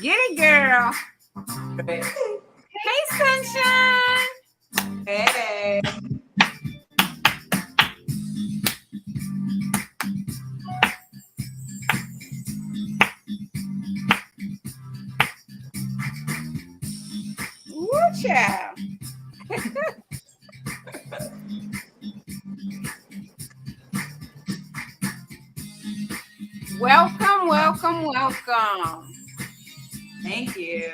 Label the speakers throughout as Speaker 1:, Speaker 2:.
Speaker 1: Get it, girl.
Speaker 2: Right.
Speaker 1: Hey, Sunshine.
Speaker 2: Hey.
Speaker 1: Woo, child. Welcome, welcome, welcome.
Speaker 2: Thank you.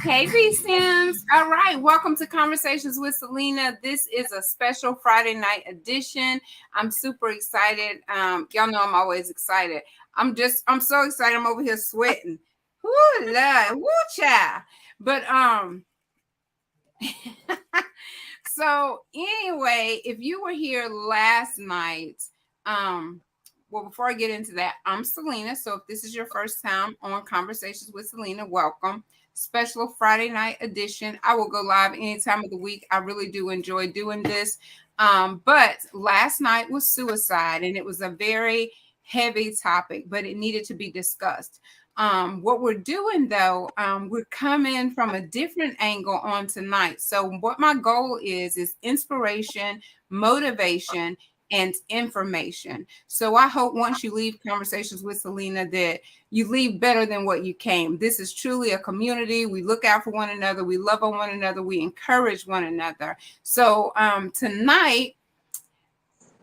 Speaker 1: Hey, B Sims. All right, welcome to Conversations with Celena. This is a special Friday night edition. I'm super excited. Y'all know I'm always excited. I'm so excited. I'm over here sweating. Woo, Lord, woo, child. But so anyway, if you were here last night, well, before I get into that, I'm Celena. So if this is your first time on Conversations with Celena, welcome. Special Friday night edition. I will go live any time of the week. I really do enjoy doing this. But last night was suicide, and it was a very heavy topic, but it needed to be discussed. What we're doing though, we're coming from a different angle on tonight. So what my goal is inspiration, motivation, and information. So I hope once you leave Conversations with Celena that you leave better than what you came. This is truly a community. We look out for one another. We love on one another. We encourage one another. So tonight,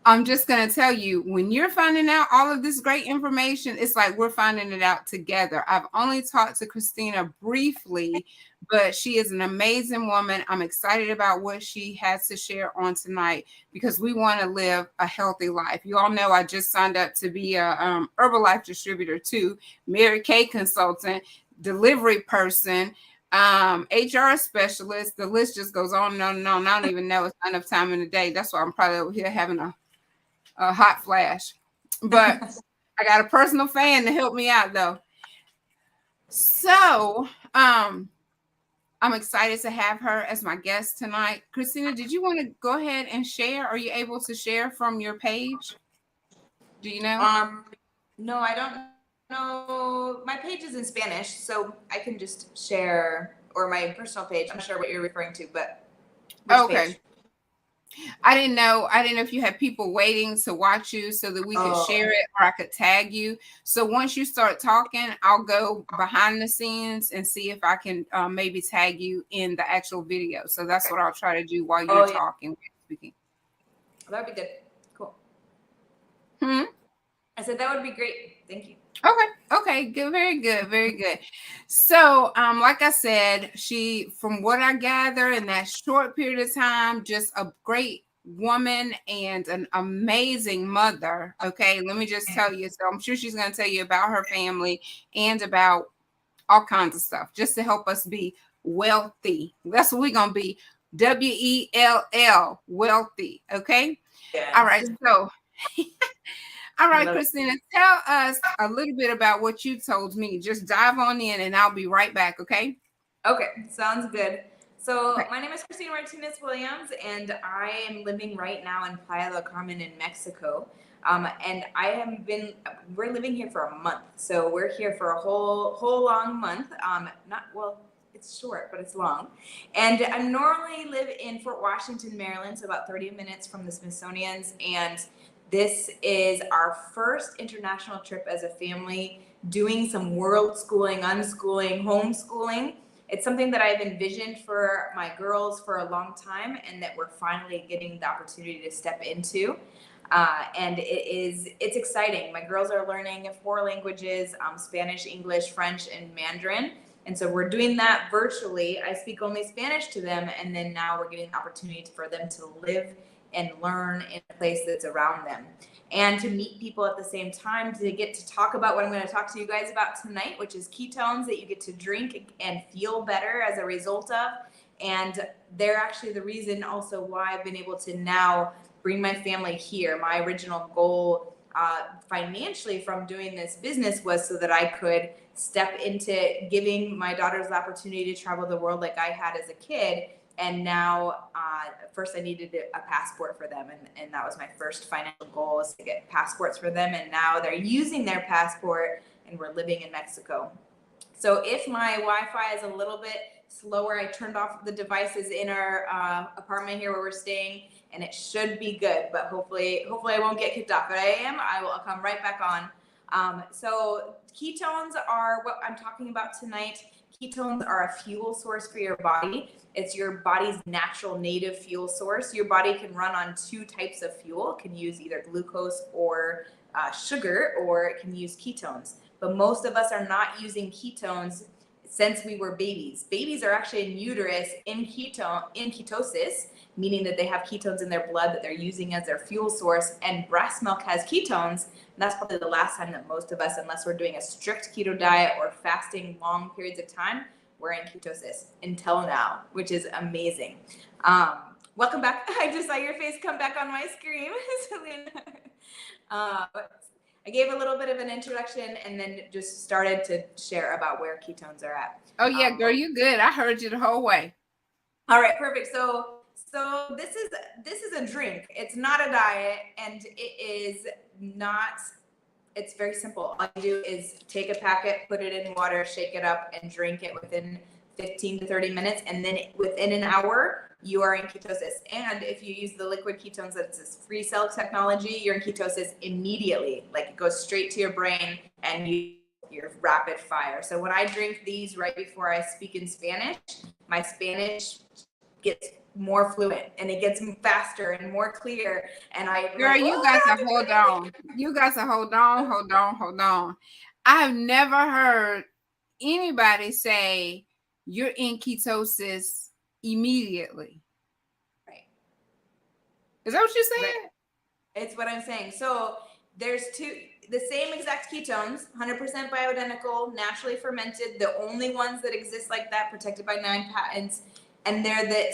Speaker 1: I'm just going to tell you, when you're finding out all of this great information, it's like we're finding it out together. I've only talked to Christina briefly, but she is an amazing woman. I'm excited about what she has to share on tonight because we want to live a healthy life. You all know I just signed up to be a Herbalife distributor too, Mary Kay consultant, delivery person, HR specialist. The list just goes on and on and on. I don't even know it's not enough time in the day. That's why I'm probably over here having a hot flash, but I got a personal fan to help me out though. So I'm excited to have her as my guest tonight. Christina, did you want to go ahead and share? Are you able to share from your page? Do you know?
Speaker 2: No, I don't know. My page is in Spanish, so I can just share, or my personal page. I'm not sure what you're referring to, but
Speaker 1: okay.
Speaker 2: Page?
Speaker 1: I didn't know if you had people waiting to watch you so that we could share it or I could tag you. So once you start talking, I'll go behind the scenes and see if I can maybe tag you in the actual video. So that's what I'll try to do while you're talking. Speaking.
Speaker 2: That would be good. Cool.
Speaker 1: I
Speaker 2: said that would be great. Thank you.
Speaker 1: Okay, good, very good, very good. So, like I said, she, from what I gather in that short period of time, just a great woman and an amazing mother. Okay, let me just tell you. So, I'm sure she's going to tell you about her family and about all kinds of stuff just to help us be wealthy. That's what we're going to be. WELL, wealthy. Okay.
Speaker 2: Yeah.
Speaker 1: All right. So, all right, Christina, tell us a little bit about what you told me. Just dive on in and I'll be right back, okay?
Speaker 2: Okay, sounds good. So my name is Christina Martinez-Williams, and I am living right now in Playa del Carmen in Mexico. And we're living here for a month. So we're here for a whole long month. It's short, but it's long. And I normally live in Fort Washington, Maryland, so about 30 minutes from the Smithsonian's. And this is our first international trip as a family, doing some world schooling, unschooling, homeschooling. It's something that I've envisioned for my girls for a long time, and that we're finally getting the opportunity to step into. And it's exciting. My girls are learning 4 languages, Spanish, English, French, and Mandarin. And so we're doing that virtually. I speak only Spanish to them, and then now we're getting the opportunity for them to live and learn in a place that's around them, and to meet people at the same time, to get to talk about what I'm going to talk to you guys about tonight, which is ketones that you get to drink and feel better as a result of. And they're actually the reason also why I've been able to now bring my family here. My original goal financially from doing this business was so that I could step into giving my daughters the opportunity to travel the world like I had as a kid. And now, first I needed a passport for them. And that was my first financial goal, is to get passports for them. And now they're using their passport and we're living in Mexico. So if my Wi-Fi is a little bit slower, I turned off the devices in our apartment here where we're staying, and it should be good, but hopefully I won't get kicked off. But I will come right back on. So ketones are what I'm talking about tonight. Ketones are a fuel source for your body. It's your body's natural native fuel source. Your body can run on two types of fuel. It can use either glucose or sugar, or it can use ketones. But most of us are not using ketones since we were babies. Babies are actually in uterus in ketosis, meaning that they have ketones in their blood that they're using as their fuel source, and breast milk has ketones. And that's probably the last time that most of us, unless we're doing a strict keto diet or fasting long periods of time, we're in ketosis until now, which is amazing. Welcome back. I just saw your face come back on my screen, Celena. I gave a little bit of an introduction and then just started to share about where ketones are at.
Speaker 1: Oh yeah, girl, you good. I heard you the whole way.
Speaker 2: All right, perfect. So this is a drink. It's not a diet, and it is not. It's very simple. All you do is take a packet, put it in water, shake it up, and drink it within 15 to 30 minutes, and then within an hour, you are in ketosis. And if you use the liquid ketones, that's this free cell technology, you're in ketosis immediately. Like, it goes straight to your brain and you're rapid fire. So when I drink these right before I speak in Spanish, my Spanish gets more fluent and it gets faster and more clear. And
Speaker 1: girl, you guys are hold on. You guys are hold on. I've never heard anybody say you're in ketosis immediately.
Speaker 2: Right.
Speaker 1: Is that what you're saying?
Speaker 2: Right. It's what I'm saying. So there's the same exact ketones, 100% bioidentical, naturally fermented, the only ones that exist like that, protected by 9 patents. And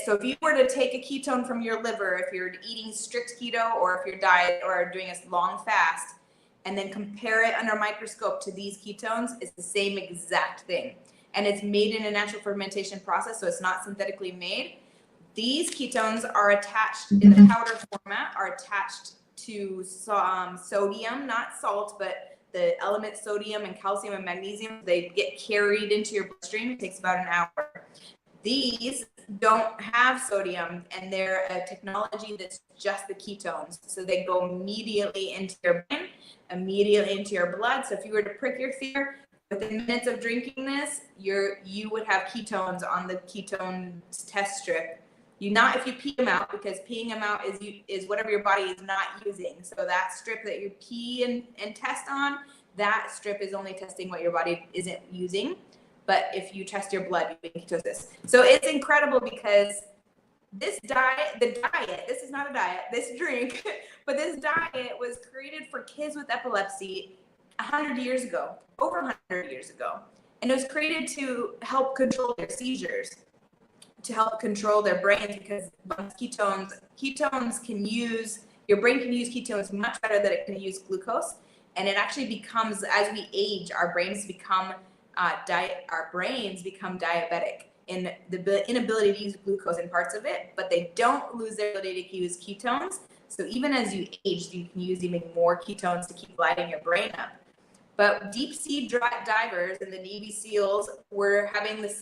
Speaker 2: so if you were to take a ketone from your liver, if you're eating strict keto or if you're diet or doing a long fast, and then compare it under a microscope to these ketones, it's the same exact thing. And it's made in a natural fermentation process, so it's not synthetically made. These ketones are attached in the powder format, are attached to sodium, not salt, but the elements sodium and calcium and magnesium. They get carried into your bloodstream. It takes about an hour. These don't have sodium, and they're a technology that's just the ketones. So they go immediately into your brain, immediately into your blood. So if you were to prick your finger, within minutes of drinking this, you would have ketones on the ketone test strip. If you pee them out, because peeing them out is whatever your body is not using. So that strip that you pee and test on, that strip is only testing what your body isn't using. But if you test your blood, you're in ketosis. So it's incredible because this is not a diet, this drink, but this diet was created for kids with epilepsy 100 years ago, over 100 years ago. And it was created to help control their seizures, to help control their brains, because ketones your brain can use ketones much better than it can use glucose. And it actually becomes, as we age, our brains become diabetic in the inability to use glucose in parts of it, but they don't lose their ability to use ketones. So even as you age, you can use even more ketones to keep lighting your brain up. But deep sea divers and the Navy SEALs were having but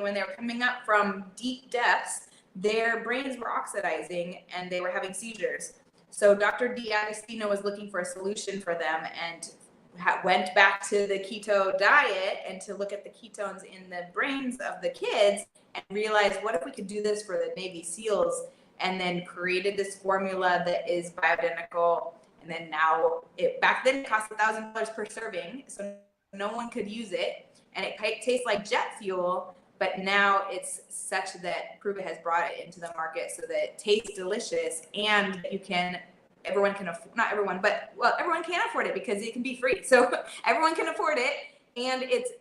Speaker 2: when they were coming up from deep depths, their brains were oxidizing and they were having seizures. So Dr. D'Agostino was looking for a solution for them and went back to the keto diet and to look at the ketones in the brains of the kids and realized, what if we could do this for the Navy SEALs? And then created this formula that is bioidentical. And then back then it cost $1,000 per serving, so no one could use it. And it tastes like jet fuel, but now it's such that Pruvit has brought it into the market so that it tastes delicious, and everyone can afford it because it can be free. So everyone can afford it, and it's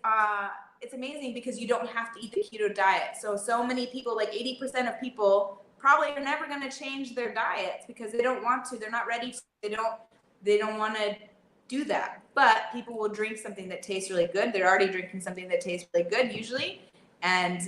Speaker 2: amazing because you don't have to eat the keto diet. So many people, like 80% of people, probably are never going to change their diets because they don't want to. They're not ready. they don't want to do that. But people will drink something that tastes really good. They're already drinking something that tastes really good usually. And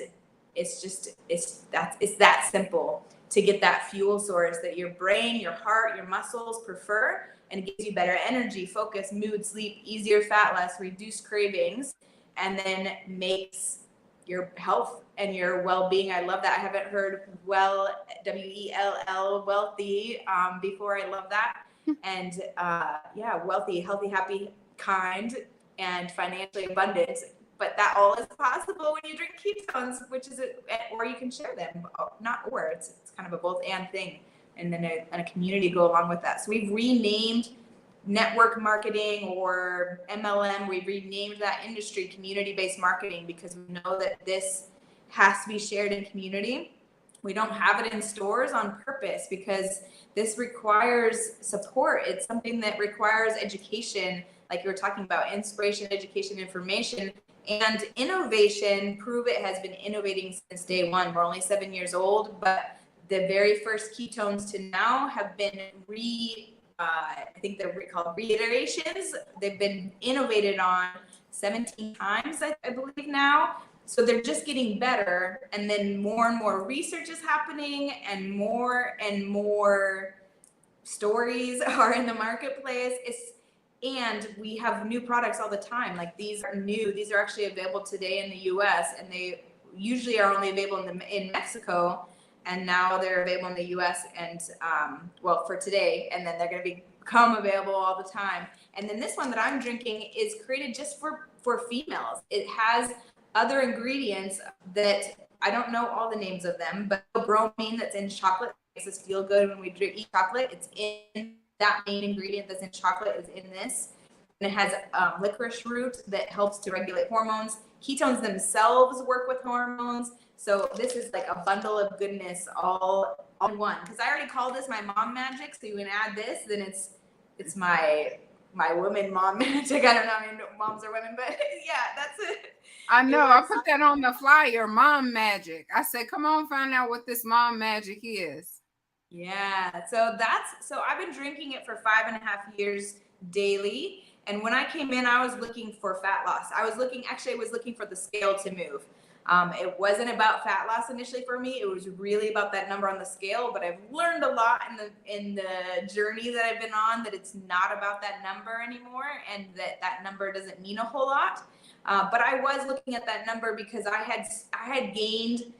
Speaker 2: it's that simple to get that fuel source that your brain, your heart, your muscles prefer, and it gives you better energy, focus, mood, sleep, easier fat loss, reduced cravings, and then makes your health and your well-being. I love that. I haven't heard WELL, wealthy, before. I love that. And wealthy, healthy, happy, kind, and financially abundant. But that all is possible when you drink ketones, or you can share them. It's kind of a both and thing. And then a community go along with that. So we've renamed network marketing, or MLM. We've renamed that industry community-based marketing, because we know that this has to be shared in community. We don't have it in stores on purpose because this requires support. It's something that requires education, like you were talking about, inspiration, education, information, and innovation. Prove It has been innovating since day one. We're only 7 years old, but the very first ketones to now have been I think they're called reiterations. They've been innovated on 17 times, I believe now. So they're just getting better. And then more and more research is happening, and more stories are in the marketplace. And we have new products all the time. Like, these are new. These are actually available today in the US, and they usually are only available in Mexico. And now they're available in the US and, for today, and then they're going to become available all the time. And then this one that I'm drinking is created just for females. It has other ingredients that I don't know all the names of them, but bromine that's in chocolate makes us feel good when we eat chocolate. It's in that main ingredient that's in chocolate is in this. And it has licorice root that helps to regulate hormones. Ketones themselves work with hormones. So this is like a bundle of goodness all in one. Because I already called this my mom magic. So you can add this, then it's my woman mom magic. I don't know, I mean, moms are women, but yeah, that's it.
Speaker 1: I know. I put that on the flyer, mom magic. I said, come on, find out what this mom magic is.
Speaker 2: Yeah. So I've been drinking it for 5.5 years daily. And when I came in, I was looking for fat loss. I was looking for the scale to move. It wasn't about fat loss initially for me. It was really about that number on the scale. But I've learned a lot in the journey that I've been on, that it's not about that number anymore, and that number doesn't mean a whole lot. But I was looking at that number because I had gained,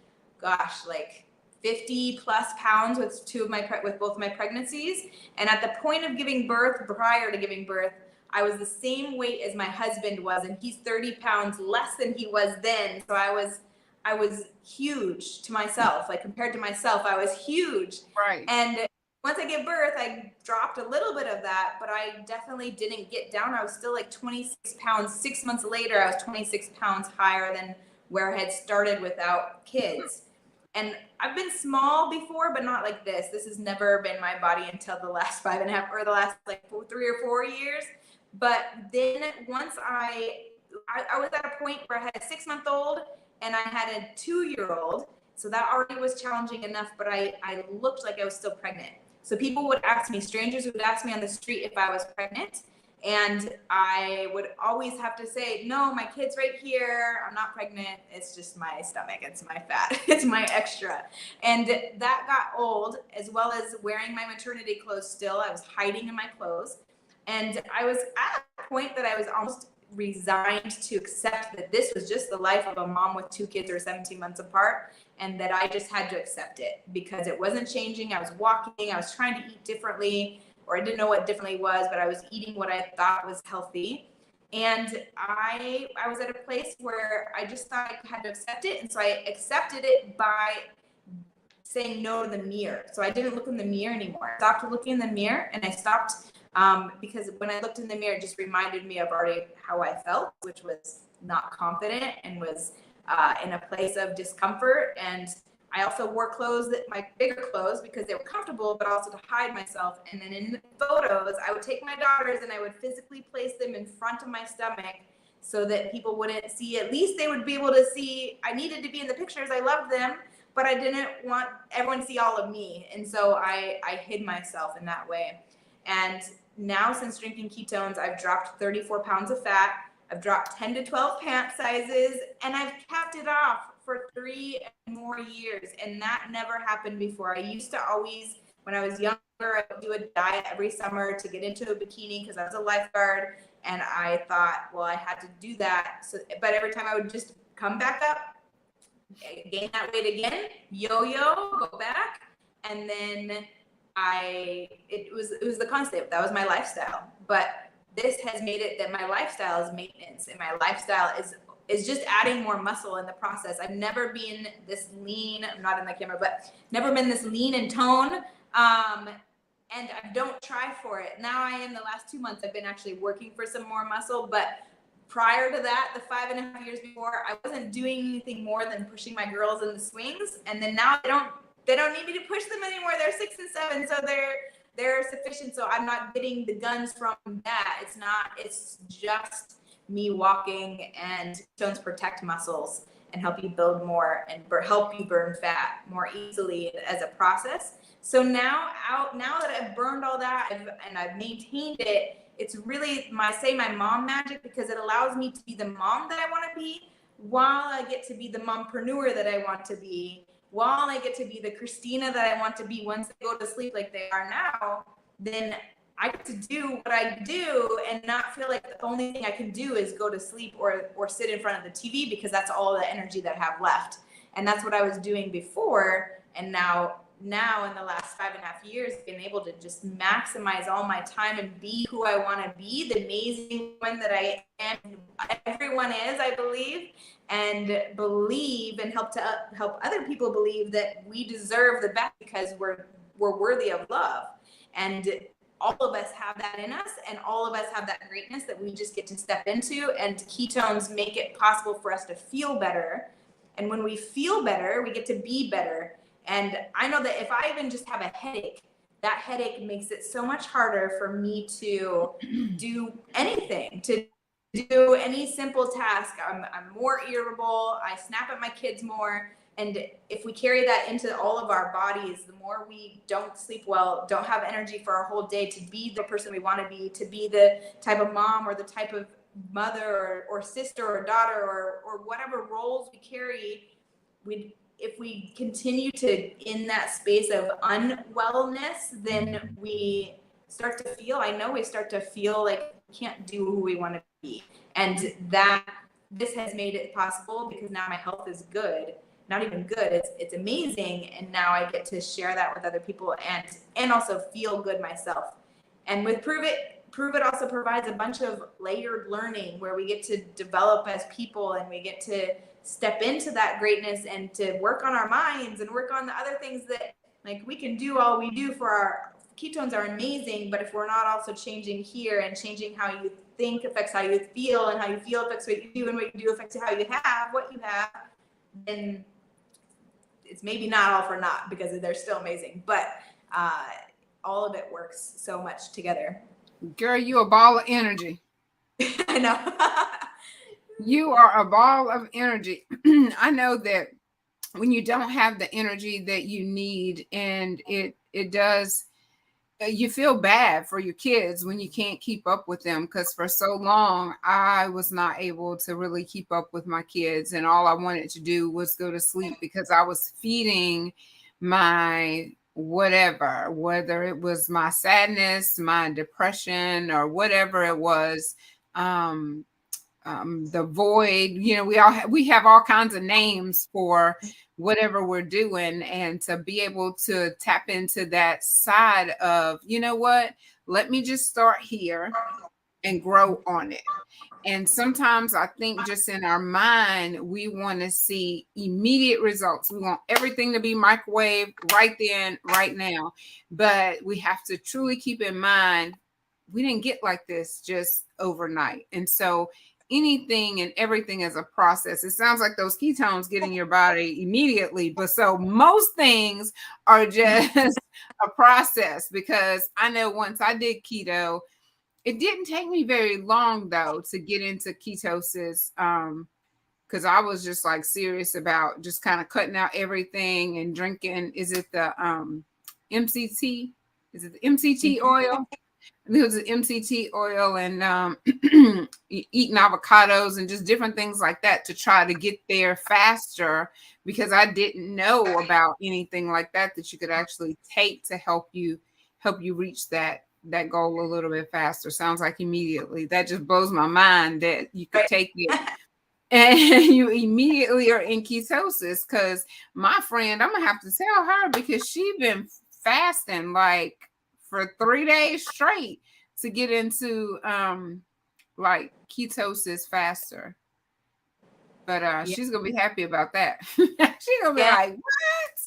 Speaker 2: like 50 plus pounds with both my pregnancies. And at the point of giving birth, prior to giving birth, I was the same weight as my husband was, and he's 30 pounds less than he was then. So I was huge to myself. Like, compared to myself, I was huge.
Speaker 1: Right.
Speaker 2: And once I gave birth, I dropped a little bit of that, but I definitely didn't get down. I was still like 26 pounds. 6 months later, I was 26 pounds higher than where I had started without kids. And I've been small before, but not like this. This has never been my body until the last 5.5 or the last 3 or 4 years. But then once I was at a point where I had a 6-month-old and I had a 2-year-old. So that already was challenging enough, but I looked like I was still pregnant. So people would ask me, strangers would ask me on the street if I was pregnant. And I would always have to say, no, my kid's right here. I'm not pregnant. It's just my stomach. It's my fat. It's my extra. And that got old, as well as wearing my maternity clothes still. I was hiding in my clothes. And I was at a point that I was almost resigned to accept that this was just the life of a mom with 2 kids or 17 months apart, and that I just had to accept it because it wasn't changing. I was walking. I was trying to eat differently, or I didn't know what differently was, but I was eating what I thought was healthy. And I was at a place where I just thought I had to accept it. And so I accepted it by saying no to the mirror. So I didn't look in the mirror anymore. I stopped looking in the mirror, and I stopped because when I looked in the mirror, it just reminded me of already how I felt, which was not confident and was in a place of discomfort. And I also wore my bigger clothes, because they were comfortable, but also to hide myself. And then in the photos, I would take my daughters and I would physically place them in front of my stomach so that people wouldn't see. At least they would be able to see. I needed to be in the pictures. I loved them, but I didn't want everyone to see all of me. And so I hid myself in that way. And now since drinking ketones, I've dropped 34 pounds of fat. I've dropped 10 to 12 pant sizes, and I've kept it off for 3 and more years. And that never happened before. I used to always, when I was younger, I would do a diet every summer to get into a bikini because I was a lifeguard. And I thought, well, I had to do that. So, but every time I would just come back up, gain that weight again, yo-yo, go back. And then it was the constant. That was my lifestyle. But this has made it that my lifestyle is maintenance, and my lifestyle is just adding more muscle in the process. I've never been this lean. I'm not in the camera, but never been this lean and tone. And I don't try for it. Now I am. The last 2 months, I've been actually working for some more muscle. But prior to that, the 5.5 years before, I wasn't doing anything more than pushing my girls in the swings. And then now they don't need me to push them anymore. They're 6 and 7, so they're sufficient. So I'm not getting the guns from that. It's just me walking, and ketones protect muscles and help you build more and help you burn fat more easily as a process. So now that I've burned all that and I've maintained it, it's really my mom magic, because it allows me to be the mom that I want to be while I get to be the mompreneur that I want to be, while I get to be the Christina that I want to be once they go to sleep like they are now. Then I get to do what I do and not feel like the only thing I can do is go to sleep or sit in front of the TV, because that's all the energy that I have left. And that's what I was doing before. And now in the last 5.5 years, being able to just maximize all my time and be who I want to be, the amazing woman that I am. Everyone is, I believe, and help other people believe that we deserve the best, because we're worthy of love. And all of us have that in us, and all of us have that greatness that we just get to step into. And ketones make it possible for us to feel better. And when we feel better, we get to be better. And I know that if I even just have a headache, that headache makes it so much harder for me to do anything, to do any simple task. I'm more irritable. I snap at my kids more. And if we carry that into all of our bodies, the more we don't sleep well, don't have energy for our whole day to be the person we want to be the type of mom or the type of mother or sister or daughter or whatever roles we carry, if we continue to in that space of unwellness, then we start to feel like we can't do who we want to be. And that this has made it possible, because now my health is good. Not even good, it's amazing. And now I get to share that with other people and also feel good myself. And with Prove It also provides a bunch of layered learning where we get to develop as people, and we get to step into that greatness and to work on our minds and work on the other things that, like, we can do all we do for our ketones are amazing, but if we're not also changing here and changing how you think affects how you feel, and how you feel affects what you do, and what you do affects how you have what you have, then it's maybe not all for naught, because they're still amazing. But all of it works so much together.
Speaker 1: Girl, you a ball of energy.
Speaker 2: I know.
Speaker 1: You are a ball of energy. I know that when you don't have the energy that you need, and it does, you feel bad for your kids when you can't keep up with them, because for so long I was not able to really keep up with my kids, and all I wanted to do was go to sleep, because I was feeding my whatever, whether it was my sadness, my depression, or whatever it was, the void. We have all kinds of names for whatever we're doing, and to be able to tap into that side of, you know what, let me just start here and grow on it. And sometimes I think just in our mind, we want to see immediate results. We want everything to be microwave right then, right now. But we have to truly keep in mind, we didn't get like this just overnight. And so anything and everything is a process. It sounds like those ketones get in your body immediately, but so most things are just a process, because I know once I did keto, it didn't take me very long though to get into ketosis, because I was just like serious about just kind of cutting out everything and drinking. Is it the MCT? Is it the MCT oil? It was MCT oil and eating avocados and just different things like that to try to get there faster, because I didn't know about anything like that you could actually take to help you reach that goal a little bit faster. Sounds like immediately. That just blows my mind that you could take it and you immediately are in ketosis. Because my friend, I'm gonna have to tell her, because she been fasting like for 3 days straight to get into like ketosis faster. But she's gonna be happy about that. She's gonna be like, what?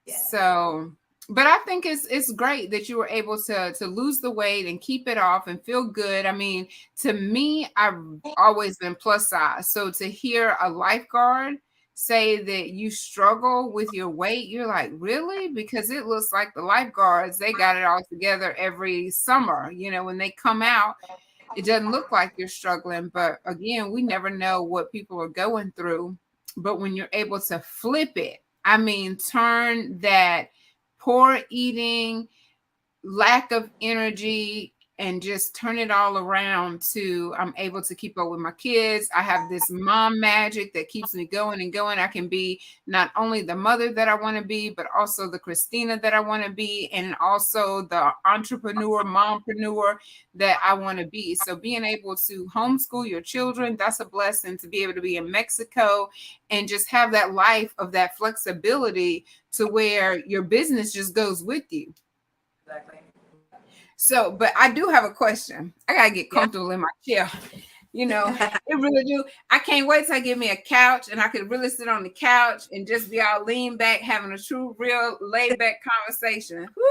Speaker 2: Yeah.
Speaker 1: So, but I think it's great that you were able to lose the weight and keep it off and feel good. I mean, to me, I've always been plus size. So to hear a lifeguard say that you struggle with your weight, you're like, really? Because it looks like the lifeguards, they got it all together every summer. You know, when they come out, it doesn't look like you're struggling. But again, we never know what people are going through. But when you're able to flip it, I mean, turn that poor eating, lack of energy, and just turn it all around to I'm able to keep up with my kids. I have this mom magic that keeps me going and going. I can be not only the mother that I want to be, but also the Christina that I want to be, and also the entrepreneur, mompreneur that I want to be. So being able to homeschool your children, that's a blessing. To be able to be in Mexico and just have that life of that flexibility to where your business just goes with you.
Speaker 2: Exactly.
Speaker 1: So, but I do have a question. I gotta get comfortable in my chair. You know, it really do. I can't wait till I get me a couch and I could really sit on the couch and just be all lean back, having a true, real laid back conversation. Whoo,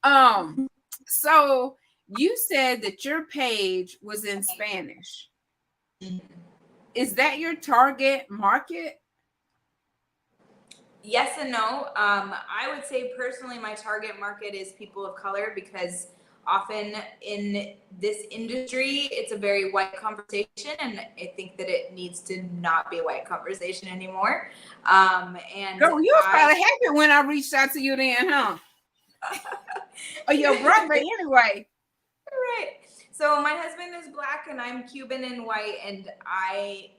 Speaker 1: child. So you said that your page was in Spanish. Is that your target market?
Speaker 2: Yes and no. I would say personally, my target market is people of color, because often in this industry, it's a very white conversation, and I think that it needs to not be a white conversation anymore. And
Speaker 1: Girl, you was probably happy when I reached out to you then, huh? Or your brother, anyway.
Speaker 2: Right. So my husband is Black and I'm Cuban and white, and I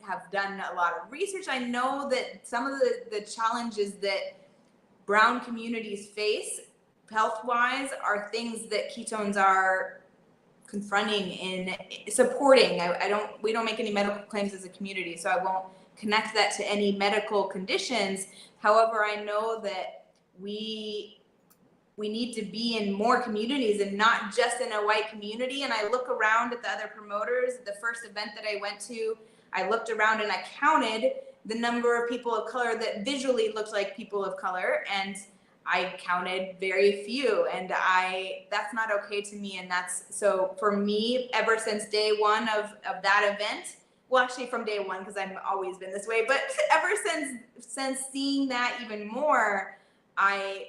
Speaker 2: have done a lot of research. I know that some of the challenges that brown communities face health-wise are things that ketones are confronting in supporting. We don't make any medical claims as a community, so I won't connect that to any medical conditions. However, I know that we need to be in more communities and not just in a white community. And I look around at the other promoters. The first event that I went to, I looked around and I counted the number of people of color that visually looked like people of color, and I counted very few, and that's not okay to me. And that's, so for me, ever since day one of that event, well, actually from day one, because I've always been this way, but ever since seeing that even more, I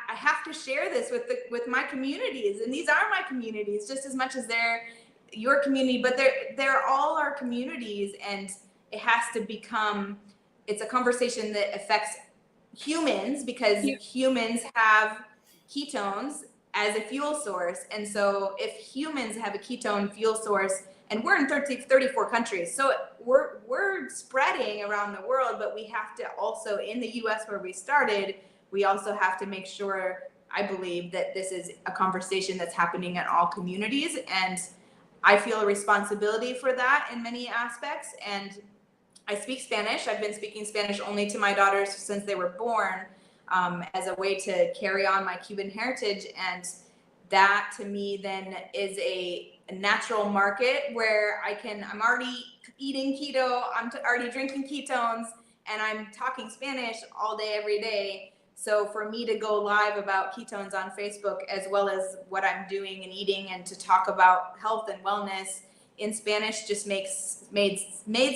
Speaker 2: have to share this with my communities, and these are my communities just as much as they're your community, but they're all our communities, and it has to become, it's a conversation that affects humans, because humans have ketones as a fuel source. And so if humans have a ketone fuel source, and we're in 34 countries, so we're spreading around the world, but we have to also, in the US where we started, we also have to make sure, I believe, that this is a conversation that's happening in all communities. And I feel a responsibility for that in many aspects. And I speak Spanish. I've been speaking Spanish only to my daughters since they were born, as a way to carry on my Cuban heritage. And that to me then is a natural market where I'm already eating keto, I'm already drinking ketones, and I'm talking Spanish all day, every day. So for me to go live about ketones on Facebook, as well as what I'm doing and eating, and to talk about health and wellness in Spanish, just made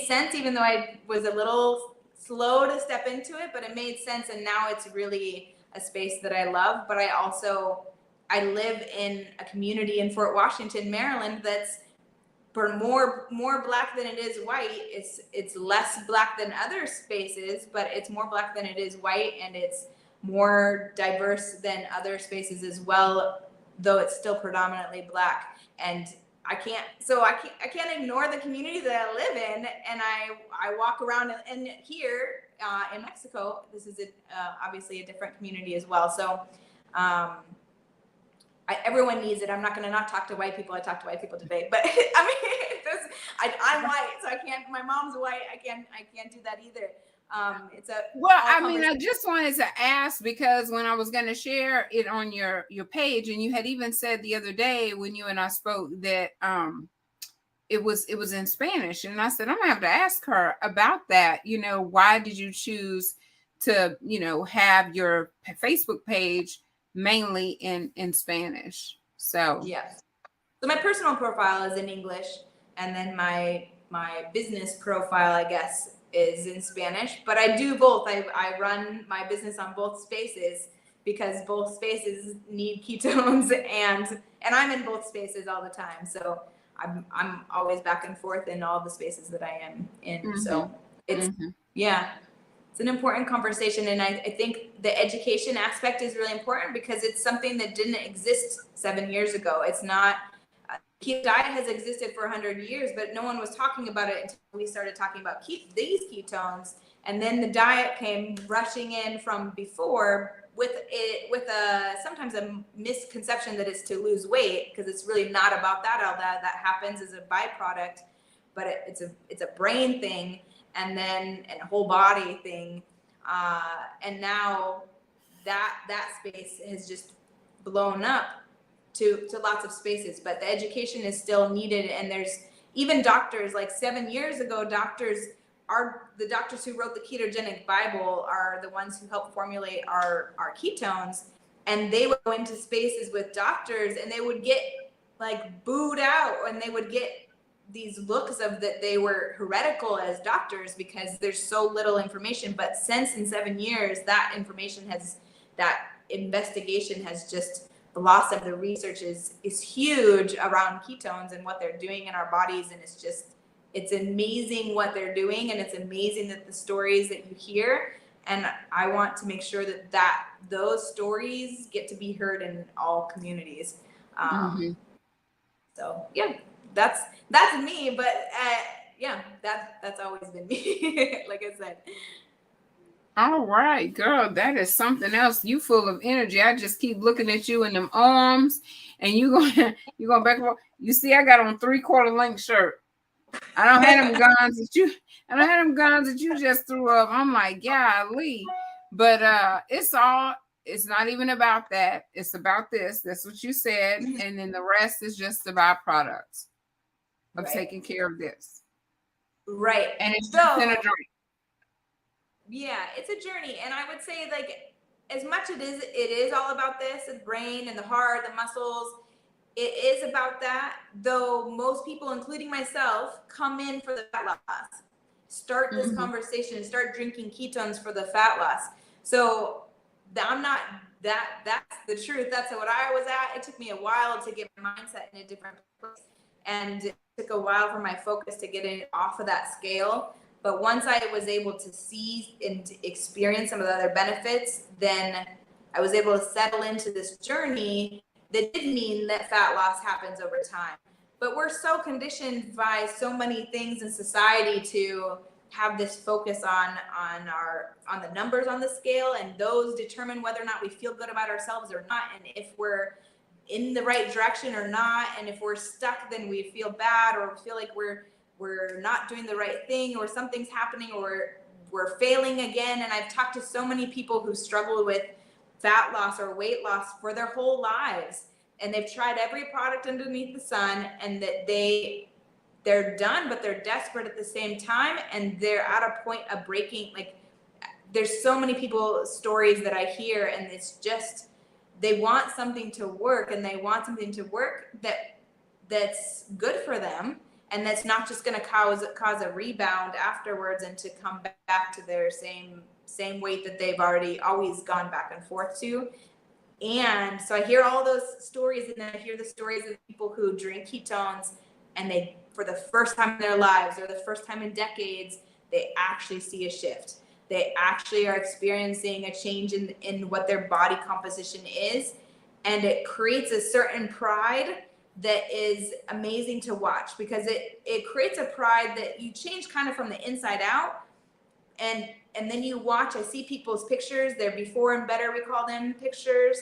Speaker 2: sense, even though I was a little slow to step into it, but it made sense. And now it's really a space that I love. But I live in a community in Fort Washington, Maryland, that's more Black than it is white. It's less Black than other spaces, but it's more Black than it is white, and it's more diverse than other spaces as well, though it's still predominantly Black. And I can't ignore the community that I live in, and I walk around and here in Mexico, this is obviously a different community as well. So everyone needs it. I'm not going to not talk to white people. I talk to white people today, but I mean, I'm white, so I can't. My mom's white. I can't do that either.
Speaker 1: I just wanted to ask, because when I was going to share it on your page, and you had even said the other day when you and I spoke that it was in Spanish, and I said I'm gonna have to ask her about that. Why did you choose to have your Facebook page mainly in Spanish? So
Speaker 2: yes. So my personal profile is in English, and then my business profile, I guess, is in Spanish, but I do both. I run my business on both spaces because both spaces need ketones, and I'm in both spaces all the time. So I'm always back and forth in all the spaces that I am in. Mm-hmm. So it's it's an important conversation, and I think the education aspect is really important because it's something that didn't exist 7 years ago. It's not. Keto diet has existed for 100 years, but no one was talking about it until we started talking about these ketones. And then the diet came rushing in from before with sometimes a misconception that it's to lose weight, because it's really not about that. All that happens as a byproduct, but it's a brain thing, and then a whole body thing. And now that space has just blown up to lots of spaces, but the education is still needed. And there's even doctors, like 7 years ago, the doctors who wrote the ketogenic Bible are the ones who helped formulate our ketones. And they would go into spaces with doctors and they would get like booed out, and they would get these looks of that they were heretical as doctors because there's so little information. But since in 7 years, that investigation has just, the loss of the research is huge around ketones and what they're doing in our bodies. And it's amazing what they're doing. And it's amazing that the stories that you hear, and I want to make sure that those stories get to be heard in all communities. So yeah, that's me, but that's always been me. Like I said.
Speaker 1: All right, girl, that is something else. You full of energy. I just keep looking at you in them arms, and you going back and forth. You see, I got on 3/4 length shirt. I don't have them guns that you just threw up. I'm like, golly. But it's not even about that. It's about this. That's what you said. And then the rest is just the byproducts of taking care of this.
Speaker 2: Right.
Speaker 1: And it's just in a drink.
Speaker 2: Yeah, it's a journey. And I would say, like, as much it is all about this, the brain and the heart, the muscles. It is about that, though most people, including myself, come in for the fat loss. Start this conversation, start drinking ketones for the fat loss. So I'm not, that's the truth. That's what I was at. It took me a while to get my mindset in a different place. And it took a while for my focus to get it off of that scale. But once I was able to see and experience some of the other benefits, then I was able to settle into this journey that did mean that fat loss happens over time. But we're so conditioned by so many things in society to have this focus on the numbers on the scale, and those determine whether or not we feel good about ourselves or not, and if we're in the right direction or not. And if we're stuck, then we feel bad, or feel like we're not doing the right thing, or something's happening, or we're failing again. And I've talked to so many people who struggled with fat loss or weight loss for their whole lives, and they've tried every product underneath the sun, and that they're done, but they're desperate at the same time, and they're at a point of breaking. Like, there's so many stories that I hear, and it's just, they want something to work, and they want something to work that's good for them, and that's not just going to cause a rebound afterwards and to come back to their same weight that they've always gone back and forth to. And so I hear all those stories, and then I hear the stories of people who drink ketones, and they, for the first time in their lives, or the first time in decades, they actually see a shift. They actually are experiencing a change in what their body composition is. And it creates a certain pride that is amazing to watch, because it creates a pride that you change kind of from the inside out. And then you watch, I see people's pictures, their before and better, we call them pictures.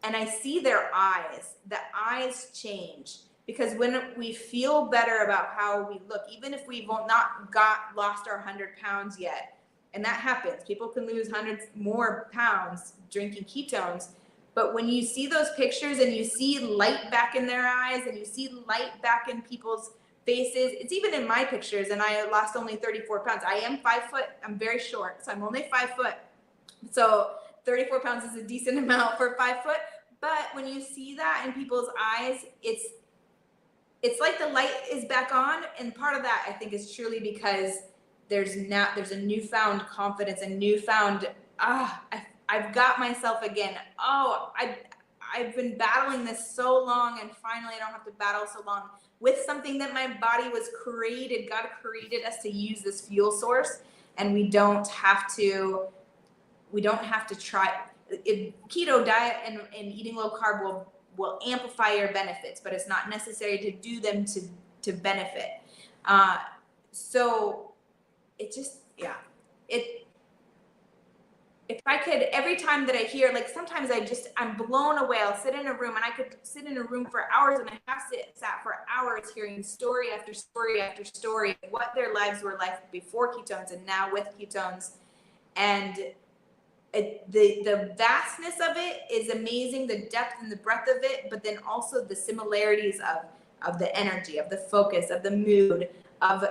Speaker 2: And I see their eyes, the eyes change. Because when we feel better about how we look, even if we've not lost our 100 pounds yet, and that happens, people can lose hundreds more pounds drinking ketones. But when you see those pictures and you see light back in their eyes and you see light back in people's faces, it's even in my pictures, and I lost only 34 pounds. I am 5 foot, I'm very short, so I'm only 5 foot. So 34 pounds is a decent amount for 5 foot. But when you see that in people's eyes, it's like the light is back on. And part of that, I think, is truly because there's a newfound confidence, a newfound, I've got myself again. Oh, I've been battling this so long, and finally I don't have to battle so long with something that my body was created. God created us to use this fuel source, and we don't have to try. Keto diet and eating low carb will amplify your benefits, but it's not necessary to do them to benefit. So it just, if I could, every time that I hear, like sometimes I'm blown away. I'll sit in a room, and I could sit in a room for hours, and I have sat for hours hearing story after story after story of what their lives were like before ketones and now with ketones. And the vastness of it is amazing, the depth and the breadth of it, but then also the similarities of the energy, of the focus, of the mood, of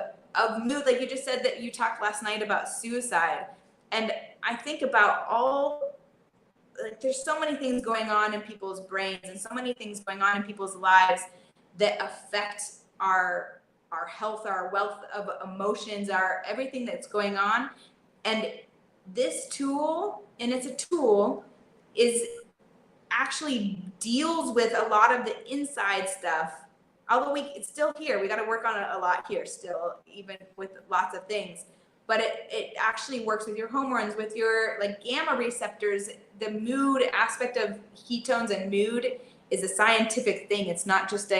Speaker 2: mood. Like you just said that you talked last night about suicide. And I think about there's so many things going on in people's brains and so many things going on in people's lives that affect our health, our wealth of emotions, our everything that's going on. And this tool, and it's a tool, is actually deals with a lot of the inside stuff. Although it's still here, we got to work on it a lot here still, even with lots of things. But it actually works with your hormones, with your like gamma receptors. The mood aspect of ketones and mood is a scientific thing. It's not just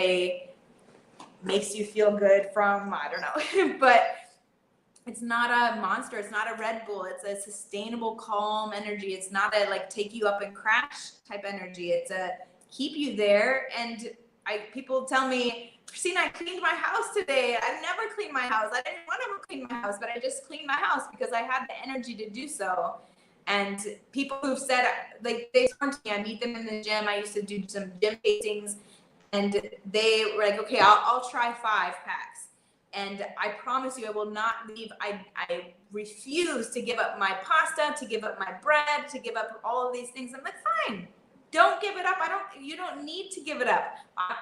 Speaker 2: makes you feel good from, I don't know, but it's not a monster. It's not a Red Bull. It's a sustainable, calm energy. It's not a like take you up and crash type energy. It's a keep you there. And people tell me, Christina, I cleaned my house today. I never cleaned my house. I didn't want to clean my house, but I just cleaned my house because I had the energy to do so. And people who've said, like, they turn to me, I meet them in the gym. I used to do some gym tastings, and they were like, okay, I'll try 5 packs. And I promise you, I will not leave. I refuse to give up my pasta, to give up my bread, to give up all of these things. I'm like, fine, don't give it up. You don't need to give it up.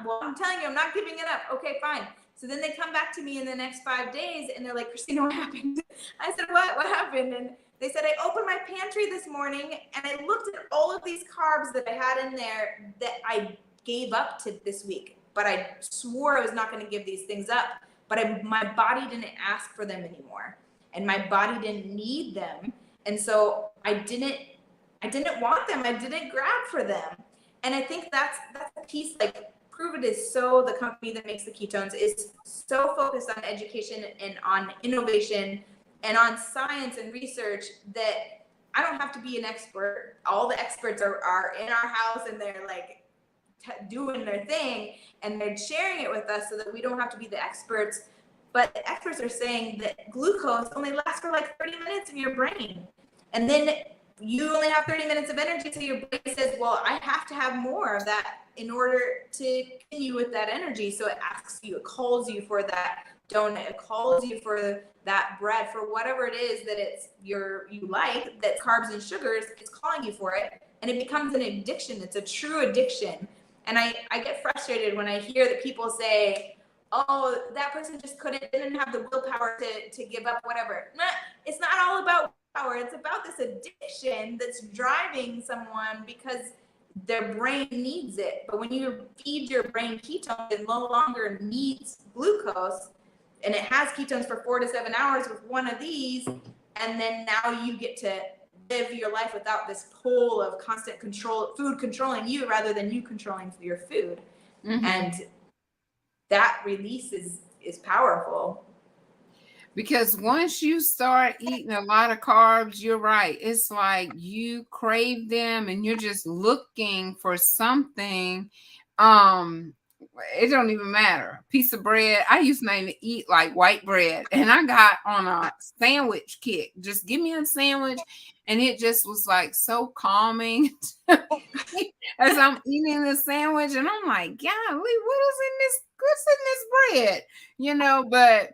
Speaker 2: Well, I'm telling you, I'm not giving it up. Okay, fine. So then they come back to me in the next 5 days, and they're like, Christina, what happened? I said, what happened? And they said, I opened my pantry this morning, and I looked at all of these carbs that I had in there that I gave up to this week. But I swore I was not going to give these things up. But my body didn't ask for them anymore, and my body didn't need them, and so I didn't want them. I didn't grab for them, and I think that's a piece. Like Prove It is the company that makes the ketones is so focused on education and on innovation and on science and research that I don't have to be an expert. All the experts are in our house, and they're like doing their thing, and they're sharing it with us so that we don't have to be the experts. But the experts are saying that glucose only lasts for like 30 minutes in your brain, and then you only have 30 minutes of energy, so your brain says, well, I have to have more of that in order to continue with that energy. So it asks you, it calls you for that donut, it calls you for that bread, for whatever it is that you like, that's carbs and sugars. It's calling you for it, and it becomes an addiction. It's a true addiction. And I get frustrated when I hear that people say, oh, that person just didn't have the willpower to give up whatever. It's not all about willpower. It's about this addiction that's driving someone because their brain needs it. But when you feed your brain ketones, it no longer needs glucose, and it has ketones for 4 to 7 hours with one of these, And then now you get to live your life without this pull of constant food controlling you rather than you controlling your food. Mm-hmm. And that release is powerful.
Speaker 1: Because once you start eating a lot of carbs, you're right. It's like you crave them and you're just looking for something. It don't even matter. A piece of bread. I used to not even eat like white bread, and I got on a sandwich kick. Just give me a sandwich, and it just was like so calming as I'm eating the sandwich, and I'm like, golly, what's in this bread? You know, but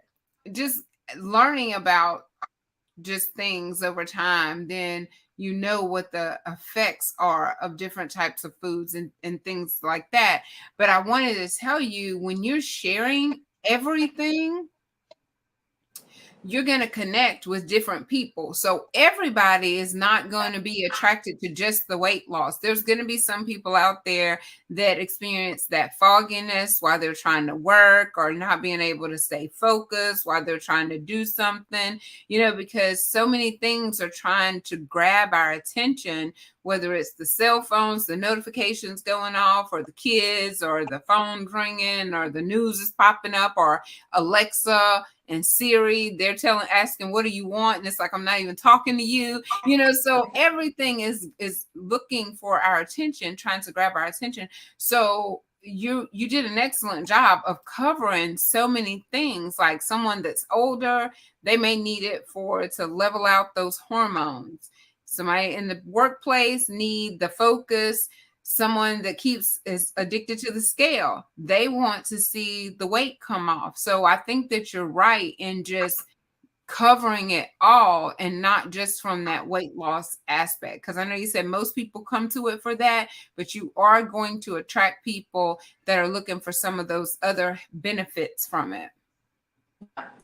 Speaker 1: just learning about just things over time, then you know what the effects are of different types of foods and things like that. But I wanted to tell you, when you're sharing everything, you're going to connect with different people. So everybody is not going to be attracted to just the weight loss. There's going to be some people out there that experience that fogginess while they're trying to work, or not being able to stay focused while they're trying to do something, you know, because so many things are trying to grab our attention, whether it's the cell phones, the notifications going off, or the kids, or the phone ringing, or the news is popping up, or Alexa and Siri, they're asking, what do you want? And it's like, I'm not even talking to you, you know, so everything is looking for our attention, trying to grab our attention. So you did an excellent job of covering so many things. Like someone that's older, they may need it to level out those hormones. Somebody in the workplace need the focus. Someone that is addicted to the scale, they want to see the weight come off. So I think that you're right in just covering it all, and not just from that weight loss aspect. Because I know you said most people come to it for that, but you are going to attract people that are looking for some of those other benefits from it.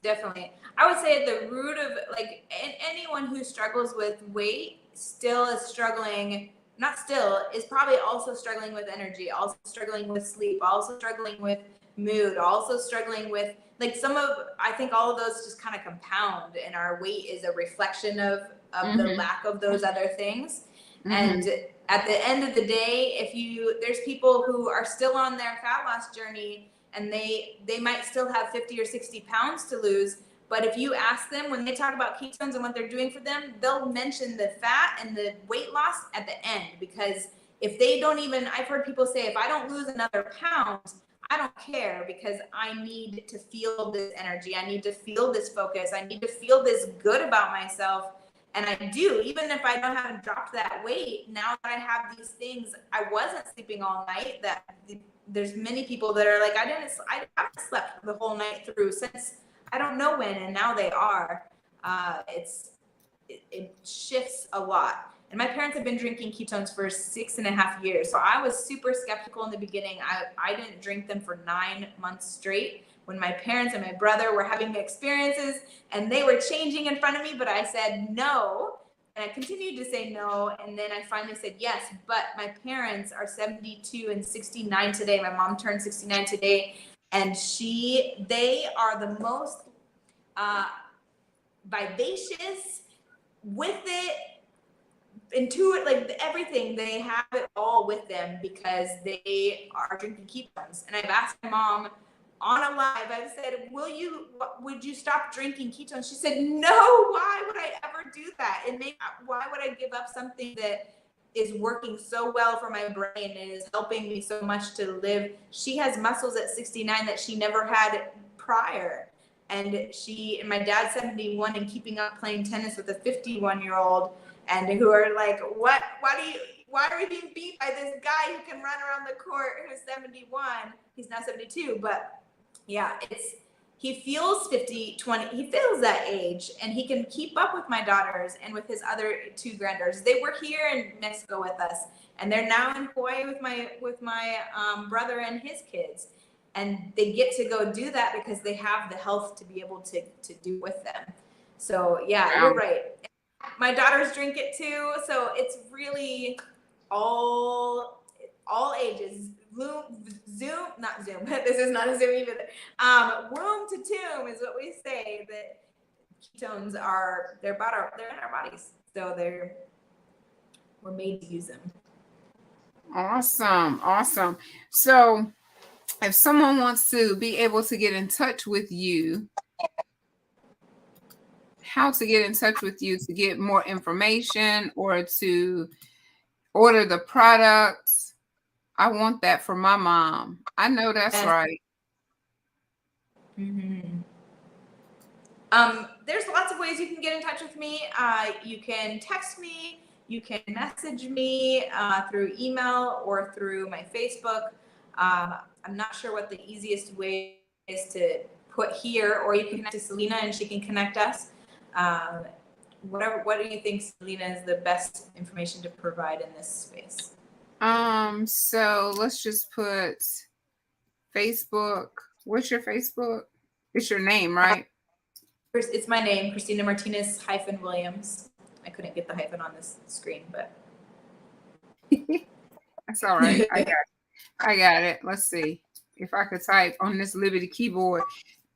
Speaker 2: Definitely. I would say at the root of anyone who struggles with weight still is struggling. Is probably also struggling with energy, also struggling with sleep, also struggling with mood, also struggling with I think all of those just kind of compound, and our weight is a reflection of mm-hmm. the lack of those other things. Mm-hmm. And at the end of the day, there's people who are still on their fat loss journey, and they might still have 50 or 60 pounds to lose. But if you ask them, when they talk about ketones and what they're doing for them, they'll mention the fat and the weight loss at the end. Because if they don't even, I've heard people say, if I don't lose another pound, I don't care, because I need to feel this energy. I need to feel this focus. I need to feel this good about myself. And I do, even if I don't have dropped that weight, now that I have these things, I wasn't sleeping all night. There's many people that are like, I haven't slept the whole night through since I don't know when, and now they are. It shifts a lot. And my parents have been drinking ketones for 6.5 years. So I was super skeptical in the beginning. I didn't drink them for 9 months straight when my parents and my brother were having experiences, and they were changing in front of me, but I said no. And I continued to say no. And then I finally said yes. But my parents are 72 and 69 today. My mom turned 69 today. And they are the most vivacious with it, intuitive, everything. They have it all with them because they are drinking ketones. And I've asked my mom on a live, I've said, would you stop drinking ketones? She said, no, why would I ever do that? Why would I give up something that is working so well for my brain and is helping me so much to live? She has muscles at 69 that she never had prior. And my dad's 71 and keeping up playing tennis with a 51-year-old, and who are like, why are we being beat by this guy who can run around the court who's 71? He's now 72, but yeah, he feels 50, 20, he feels that age, and he can keep up with my daughters and with his other 2 granddaughters. They were here in Mexico with us, and they're now in Hawaii with my brother and his kids. And they get to go do that because they have the health to be able to do with them. So yeah, you're right. My daughters drink it too. So it's really all ages. Zoom, not Zoom. This is not a Zoom either. Womb to tomb is what we say. That ketones they're in our bodies, so we're made to use them.
Speaker 1: Awesome. So if someone wants to be able to get in touch with you, how to get in touch with you to get more information or to order the products? I want that for my mom. I know that's right.
Speaker 2: Mm-hmm. There's lots of ways you can get in touch with me. You can text me, you can message me through email or through my Facebook. I'm not sure what the easiest way is to put here, or you can connect to Celena and she can connect us. What do you think, Celena, is the best information to provide in this space?
Speaker 1: So let's just put Facebook. What's your Facebook? It's your name, right?
Speaker 2: It's my name, Christina Martinez-Williams. I couldn't get the hyphen on this screen, but
Speaker 1: that's all right. I got it. Let's see if I could type on this Liberty keyboard.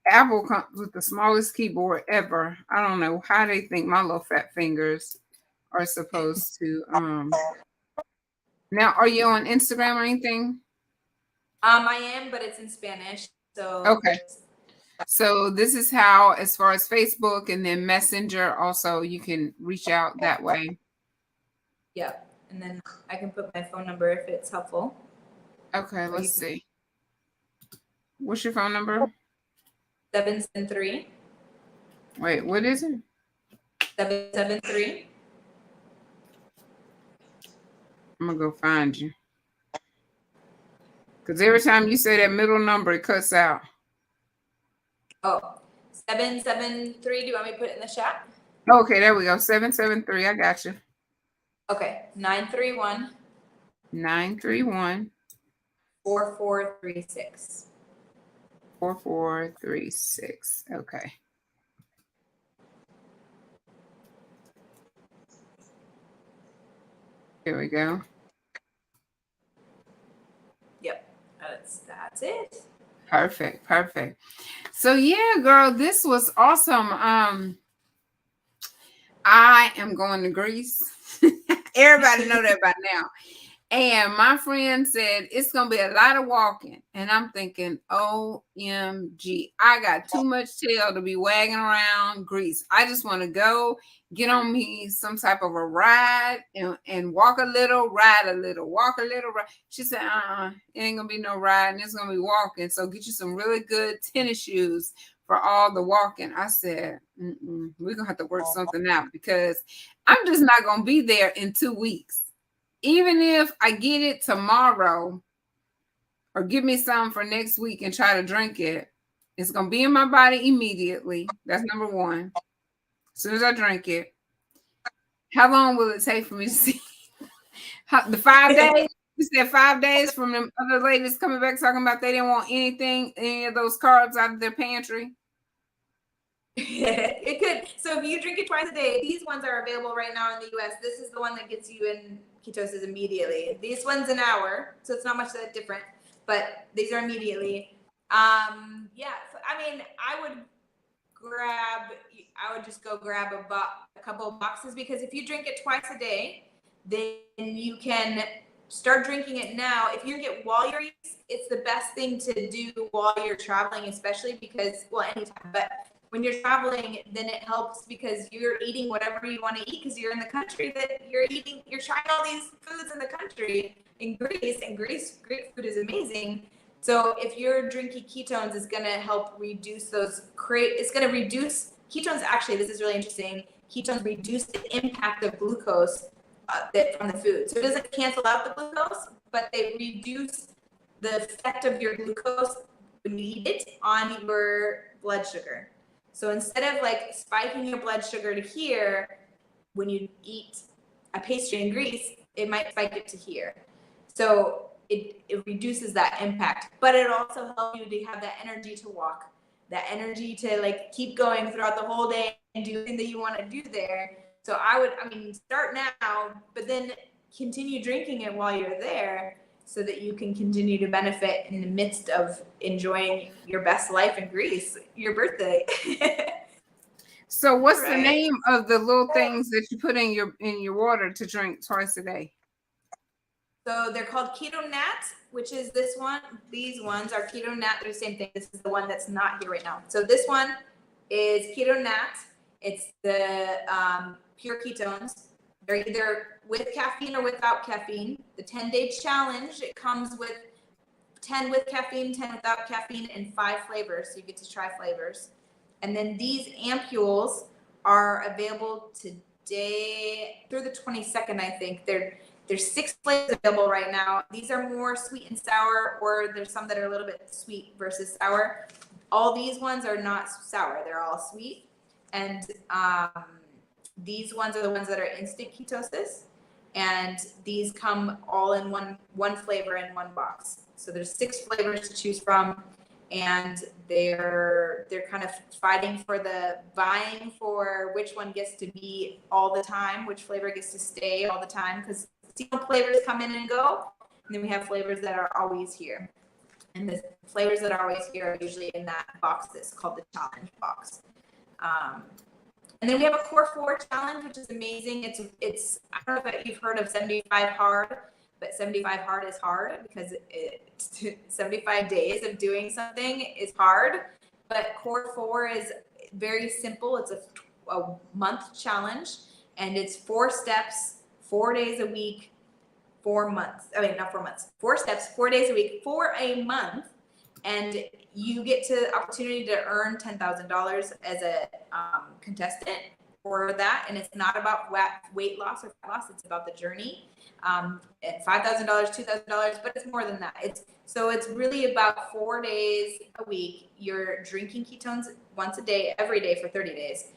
Speaker 1: Apple comes with the smallest keyboard ever. I don't know how they think my little fat fingers are supposed to. Now, are you on Instagram or anything?
Speaker 2: I am, but it's in Spanish. So
Speaker 1: okay. So this is how, as far as Facebook and then Messenger, also you can reach out that way.
Speaker 2: Yep. And then I can put my phone number if it's helpful.
Speaker 1: Okay, let's see. What's your phone number?
Speaker 2: 773.
Speaker 1: Wait, what is it?
Speaker 2: 773.
Speaker 1: I'm going to go find you. Because every time you say that middle number, it cuts out.
Speaker 2: Oh, 773. Do you want me to put it in the chat?
Speaker 1: Okay, there we go. 773. I got you.
Speaker 2: Okay. 931.
Speaker 1: 931.
Speaker 2: 4436.
Speaker 1: 4436. Okay. Here we go.
Speaker 2: Yep. That's it.
Speaker 1: Perfect. So yeah, girl, this was awesome. I am going to Greece. Everybody know that by now. And my friend said it's going to be a lot of walking. And I'm thinking, OMG, I got too much tail to be wagging around Greece. I just want to go get on me some type of a ride and walk a little, ride a little, walk a little. She said, it ain't going to be no riding. It's going to be walking. So get you some really good tennis shoes for all the walking. I said, we're going to have to work something out because I'm just not going to be there in 2 weeks. Even if I get it tomorrow or give me some for next week and try to drink it, it's going to be in my body immediately. That's number one. As soon as I drink it. How long will it take for me to see? The 5 days? You said 5 days from the other ladies coming back talking about they didn't want any of those carbs out of their pantry?
Speaker 2: It could. So if you drink it twice a day, these ones are available right now in the US. This is the one that gets you in ketosis immediately. This one's an hour, so it's not much that different, but these are immediately. Yeah, so, I mean, I would just go grab a couple of boxes, because if you drink it twice a day, then you can start drinking it now. If you drink it while you're eating, it's the best thing to do while you're traveling, especially because, well, anytime, but when you're traveling, then it helps because you're eating whatever you want to eat because you're in the country that you're eating. You're trying all these foods in the country in Greece, and Greece, great food is amazing. So if you're drinking ketones, it's going to help reduce it's going to reduce ketones. Actually, this is really interesting. Ketones reduce the impact of glucose from the food. So it doesn't cancel out the glucose, but they reduce the effect of your glucose when you eat it on your blood sugar. So instead of like spiking your blood sugar to here, when you eat a pastry in Greece, it might spike it to here. So it reduces that impact, but it also helps you to have that energy to walk, that energy to like keep going throughout the whole day and do anything that you want to do there. So I mean, start now, but then continue drinking it while you're there so that you can continue to benefit in the midst of enjoying your best life in Greece, your birthday.
Speaker 1: So what's the
Speaker 2: Right.
Speaker 1: name of the little things that you put in your water to drink twice a day?
Speaker 2: So they're called Keto Nats, which is this one. These ones are Keto Nat. They're the same thing. This is the one that's not here right now. So this one is Keto Nat. It's the pure ketones. They're either with caffeine or without caffeine. The 10-day challenge, it comes with 10 with caffeine, 10 without caffeine, and 5 flavors. So you get to try flavors. And then these ampules are available today through the 22nd, I think. There's 6 flavors available right now. These are more sweet and sour, or there's some that are a little bit sweet versus sour. All these ones are not sour. They're all sweet. And these ones are the ones that are instant ketosis. And these come all in one flavor in one box. So there's 6 flavors to choose from. And they're kind of vying for which one gets to be all the time, which flavor gets to stay all the time, because seasonal flavors come in and go, and then we have flavors that are always here. And the flavors that are always here are usually in that box that's called the challenge box. And then we have a Core 4 challenge, which is amazing. It's I don't know if you've heard of 75 hard, but 75 hard is hard because 75 days of doing something is hard. But Core 4 is very simple. It's a month challenge, and it's 4 steps, 4 days a week, 4 months. I mean, not 4 months. 4 steps, 4 days a week for a month, and you get to opportunity to earn $10,000 as a contestant for that. And it's not about weight loss or fat loss. It's about the journey. At $5,000, $2,000, but it's more than that. It's really about 4 days a week. You're drinking ketones once a day, every day for 30 days.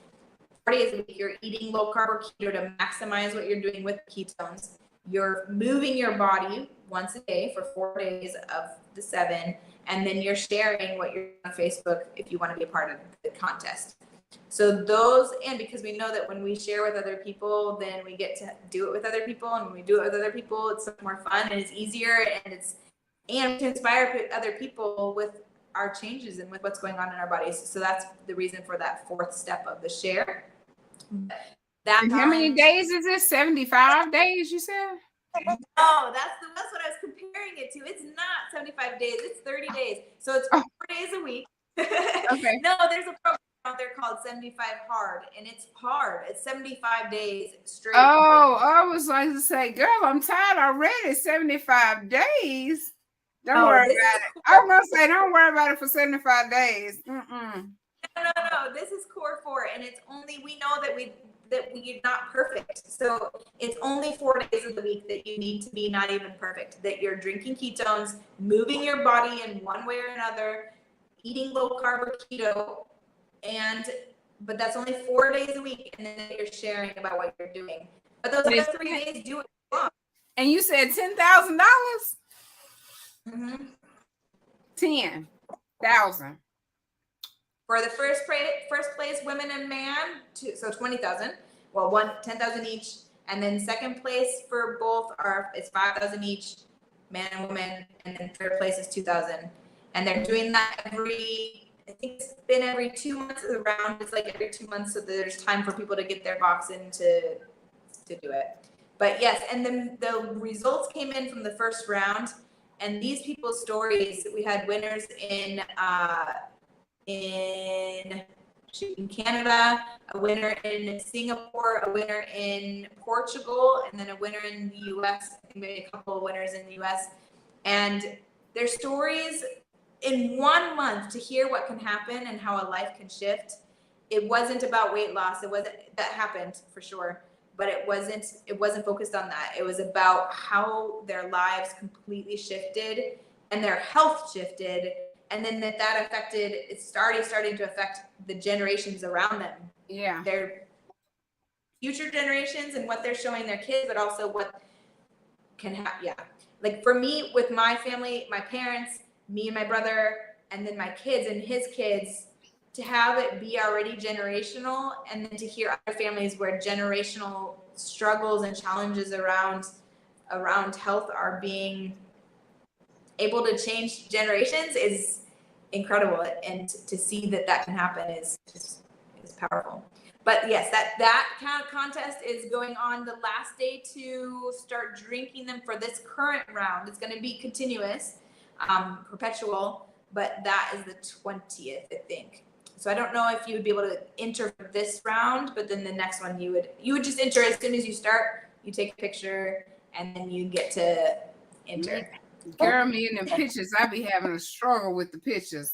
Speaker 2: 4 days a week, you're eating low carb or keto to maximize what you're doing with ketones. You're moving your body once a day for 4 days of the 7, and then you're sharing what you're on Facebook if you want to be a part of the contest. So those, and because we know that when we share with other people, then we get to do it with other people, and when we do it with other people, it's so more fun and it's easier, and to inspire other people with our changes and with what's going on in our bodies. So that's the reason for that 4th step of the share.
Speaker 1: And how many days is this? 75 days, you said?
Speaker 2: No, that's what I was comparing it to. It's not 75 days. It's 30 days. So it's 4 days a week.
Speaker 1: Okay.
Speaker 2: No, there's a program out there called 75 Hard, and it's hard. It's 75 days straight.
Speaker 1: Oh, I was like to say, girl, I'm tired already. 75 days. Don't worry about it. I was gonna say, don't worry about it for 75 days.
Speaker 2: No. This is Core 4, and it's only, we know that we're not perfect. So it's only 4 days of the week that you need to be not even perfect. That you're drinking ketones, moving your body in one way or another, eating low carb or keto, but that's only 4 days a week, and then you're sharing about what you're doing. But those other 3 days, do it wrong.
Speaker 1: And you said $10,000?
Speaker 2: Mm-hmm.
Speaker 1: 10,000
Speaker 2: for the first place, women and man, so 20,000. Well, 10,000 each, and then second place for both is 5,000 each, man and woman, and then third place is 2,000. And they're doing that I think it's been every 2 months. The round is like every 2 months, so there's time for people to get their box in to do it. But yes, and then the results came in from the first round, and these people's stories, we had winners in Canada, a winner in Singapore, a winner in Portugal, and then a winner in the US. I think maybe a couple of winners in the US. And their stories in 1 month, to hear what can happen and how a life can shift. It wasn't about weight loss. That happened for sure, but it wasn't focused on that. It was about how their lives completely shifted and their health shifted. And then that affected, it's starting to affect the generations around them.
Speaker 1: Yeah.
Speaker 2: Their future generations and what they're showing their kids, but also what can happen. Yeah. Like for me, with my family, my parents, me and my brother, and then my kids and his kids, to have it be already generational, and then to hear other families where generational struggles and challenges around health are being able to change generations is incredible, and to see that can happen is powerful. But yes, that contest is going on the last day to start drinking them for this current round. It's going to be continuous, perpetual, but that is the 20th, I think. So I don't know if you would be able to enter for this round, but then the next one you would just enter as soon as you start. You take a picture and then you get to enter.
Speaker 1: Girl, me and the pictures, I be having a struggle with the pictures.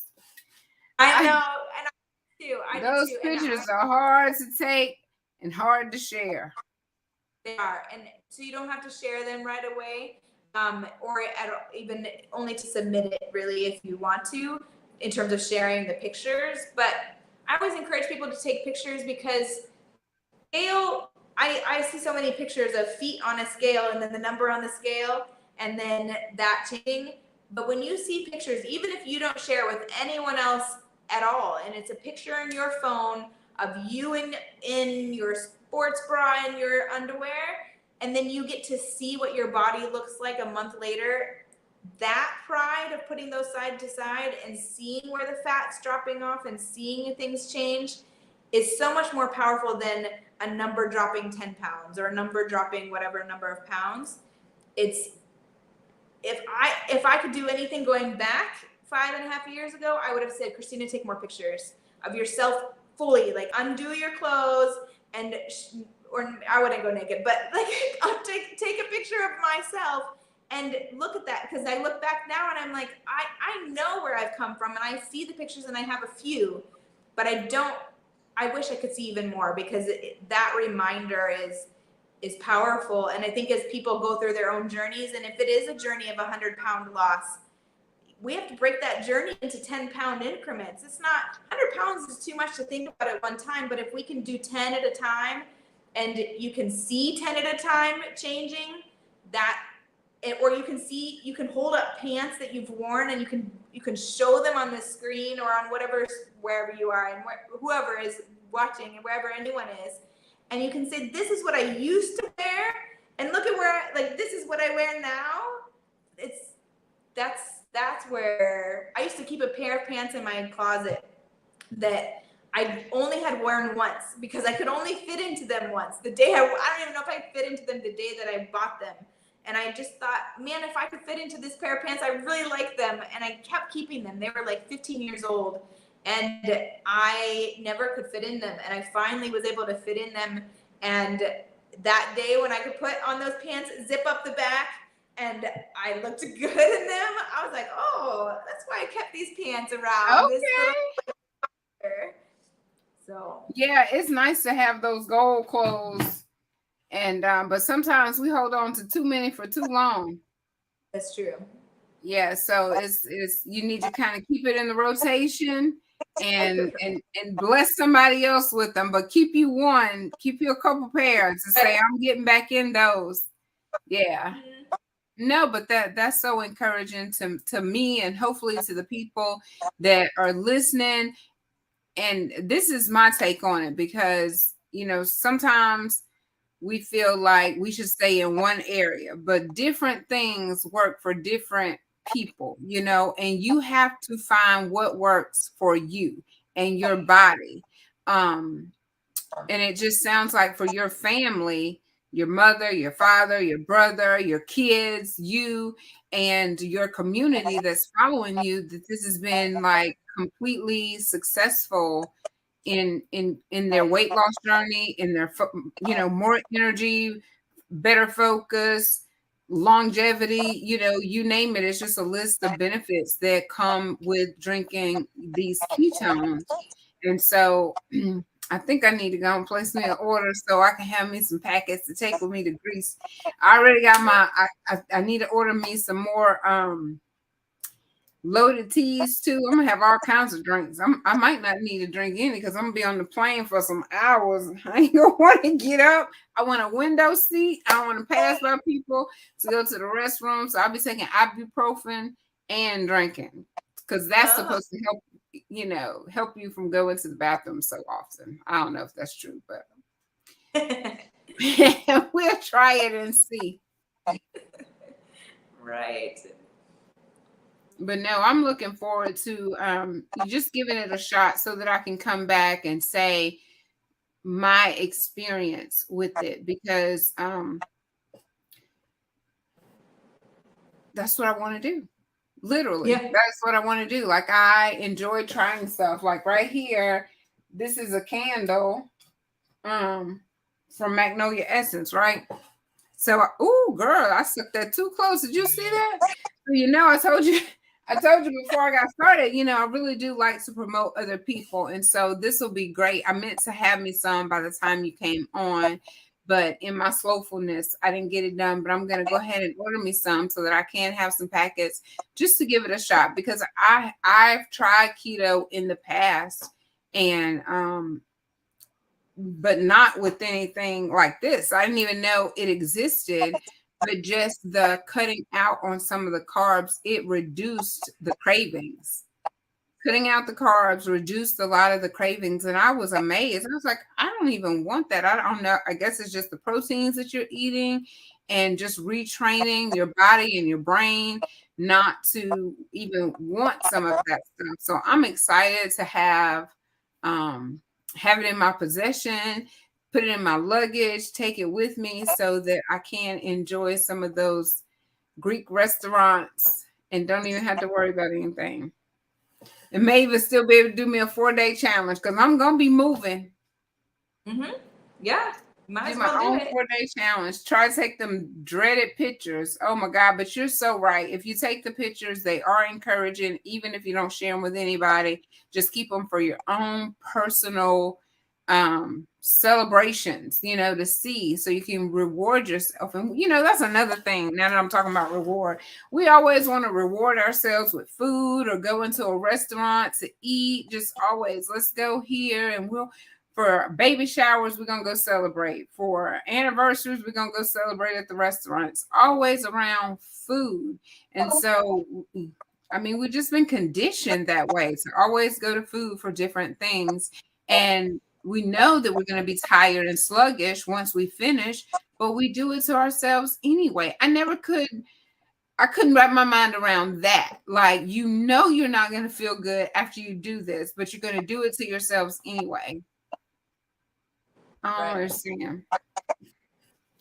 Speaker 2: I know, and
Speaker 1: Those pictures are hard to take and hard to share.
Speaker 2: They are, and so you don't have to share them right away, or even only to submit it really if you want to, in terms of sharing the pictures. But I always encourage people to take pictures because scale. I see so many pictures of feet on a scale and then the number on the scale and then that changing. But when you see pictures, even if you don't share with anyone else at all, and it's a picture in your phone of you in your sports bra and your underwear, and then you get to see what your body looks like a month later, that pride of putting those side to side and seeing where the fat's dropping off and seeing things change is so much more powerful than a number dropping 10 pounds or a number dropping whatever number of pounds. It's if I could do anything going back 5.5 years ago, I would have said, Christina, take more pictures of yourself fully, like undo your clothes and or I wouldn't go naked, but like I'll take a picture of myself and look at that, because I look back now and I'm like, I know where I've come from and I see the pictures and I have a few, but I wish I could see even more, because that reminder is powerful. And I think as people go through their own journeys, and if it is a journey of 100-pound loss, we have to break that journey into 10-pound increments. It's not 100 pounds is too much to think about at one time, but if we can do 10 at a time and you can see 10 at a time changing that, or you can hold up pants that you've worn and you can show them on the screen or on wherever you are and whoever is watching and wherever anyone is. And you can say, this is what I used to wear and look at this is what I wear now. That's where I used to keep a pair of pants in my closet that I only had worn once because I could only fit into them once. I don't even know if I fit into them the day that I bought them. And I just thought, man, if I could fit into this pair of pants, I really like them. And I kept keeping them. They were like 15 years old and I never could fit in them. And I finally was able to fit in them. And that day when I could put on those pants, zip up the back, and I looked good in them, I was like, oh, that's why I kept these pants around.
Speaker 1: Okay. So yeah, it's nice to have those gold clothes. And but sometimes we hold on to too many for too long.
Speaker 2: That's true.
Speaker 1: Yeah, so it's you need to kind of keep it in the rotation and bless somebody else with them, but keep you a couple pairs to say I'm getting back in those. Yeah. No, but that's so encouraging to me and hopefully to the people that are listening. And this is my take on it, because sometimes we feel like we should stay in one area, but different things work for different people, and you have to find what works for you and your body. And it just sounds like for your family, your mother, your father, your brother, your kids, you and your community that's following you, that this has been like completely successful in their weight loss journey, in their more energy, better focus, longevity, you name it. It's just a list of benefits that come with drinking these ketones. And so I think I need to go and place me an order so I can have me some packets to take with me to Greece. I already got I need to order me some more loaded teas too. I'm gonna have all kinds of drinks. I might not need to drink any because I'm gonna be on the plane for some hours. I ain't gonna want to get up. I want a window seat. I don't want to pass by people to go to the restroom. So I'll be taking ibuprofen and drinking, because that's supposed to help you from going to the bathroom so often. I don't know if that's true, but we'll try it and see.
Speaker 2: Right.
Speaker 1: But no, I'm looking forward to just giving it a shot so that I can come back and say, my experience with it, because that's what I want to do. Literally,
Speaker 2: Yeah.
Speaker 1: that's what I want to do. Like, I enjoy trying stuff. Like right here, this is a candle from Magnolia Essence, right? So, oh, girl, I stuck that too close. Did you see that? So, I told you before I got started, I really do like to promote other people. And so this will be great. I meant to have me some by the time you came on, but in my slowfulness, I didn't get it done. But I'm going to go ahead and order me some so that I can have some packets just to give it a shot, because I've tried keto in the past, and but not with anything like this. I didn't even know it existed, but just the cutting out on some of the carbs, it reduced the cravings. Cutting out the carbs reduced a lot of the cravings, and I was amazed. I was like, I don't even want that. I don't know. I guess it's just the proteins that you're eating and just retraining your body and your brain not to even want some of that stuff. So I'm excited to have it in my possession, put it in my luggage, take it with me so that I can enjoy some of those Greek restaurants and don't even have to worry about anything. And may even still be able to do me a 4-day challenge, because I'm going to be moving.
Speaker 2: Mm-hmm. Yeah. Might
Speaker 1: Do
Speaker 2: as
Speaker 1: my
Speaker 2: well
Speaker 1: own
Speaker 2: do it.
Speaker 1: 4-day challenge. Try to take them dreaded pictures. Oh my God, but you're so right. If you take the pictures, they are encouraging, even if you don't share them with anybody. Just keep them for your own personal celebrations, to see, so you can reward yourself. And that's another thing. Now that I'm talking about reward, we always want to reward ourselves with food or go into a restaurant to eat. Just always, let's go here, and for baby showers, we're going to go celebrate. For anniversaries, we're going to go celebrate at the restaurant. It's always around food. And so, I mean, we've just been conditioned that way to always go to food for different things. And we know that we're going to be tired and sluggish once we finish, but we do it to ourselves anyway. I couldn't wrap my mind around that. Like, you're not going to feel good after you do this, but you're going to do it to yourselves anyway. I don't understand.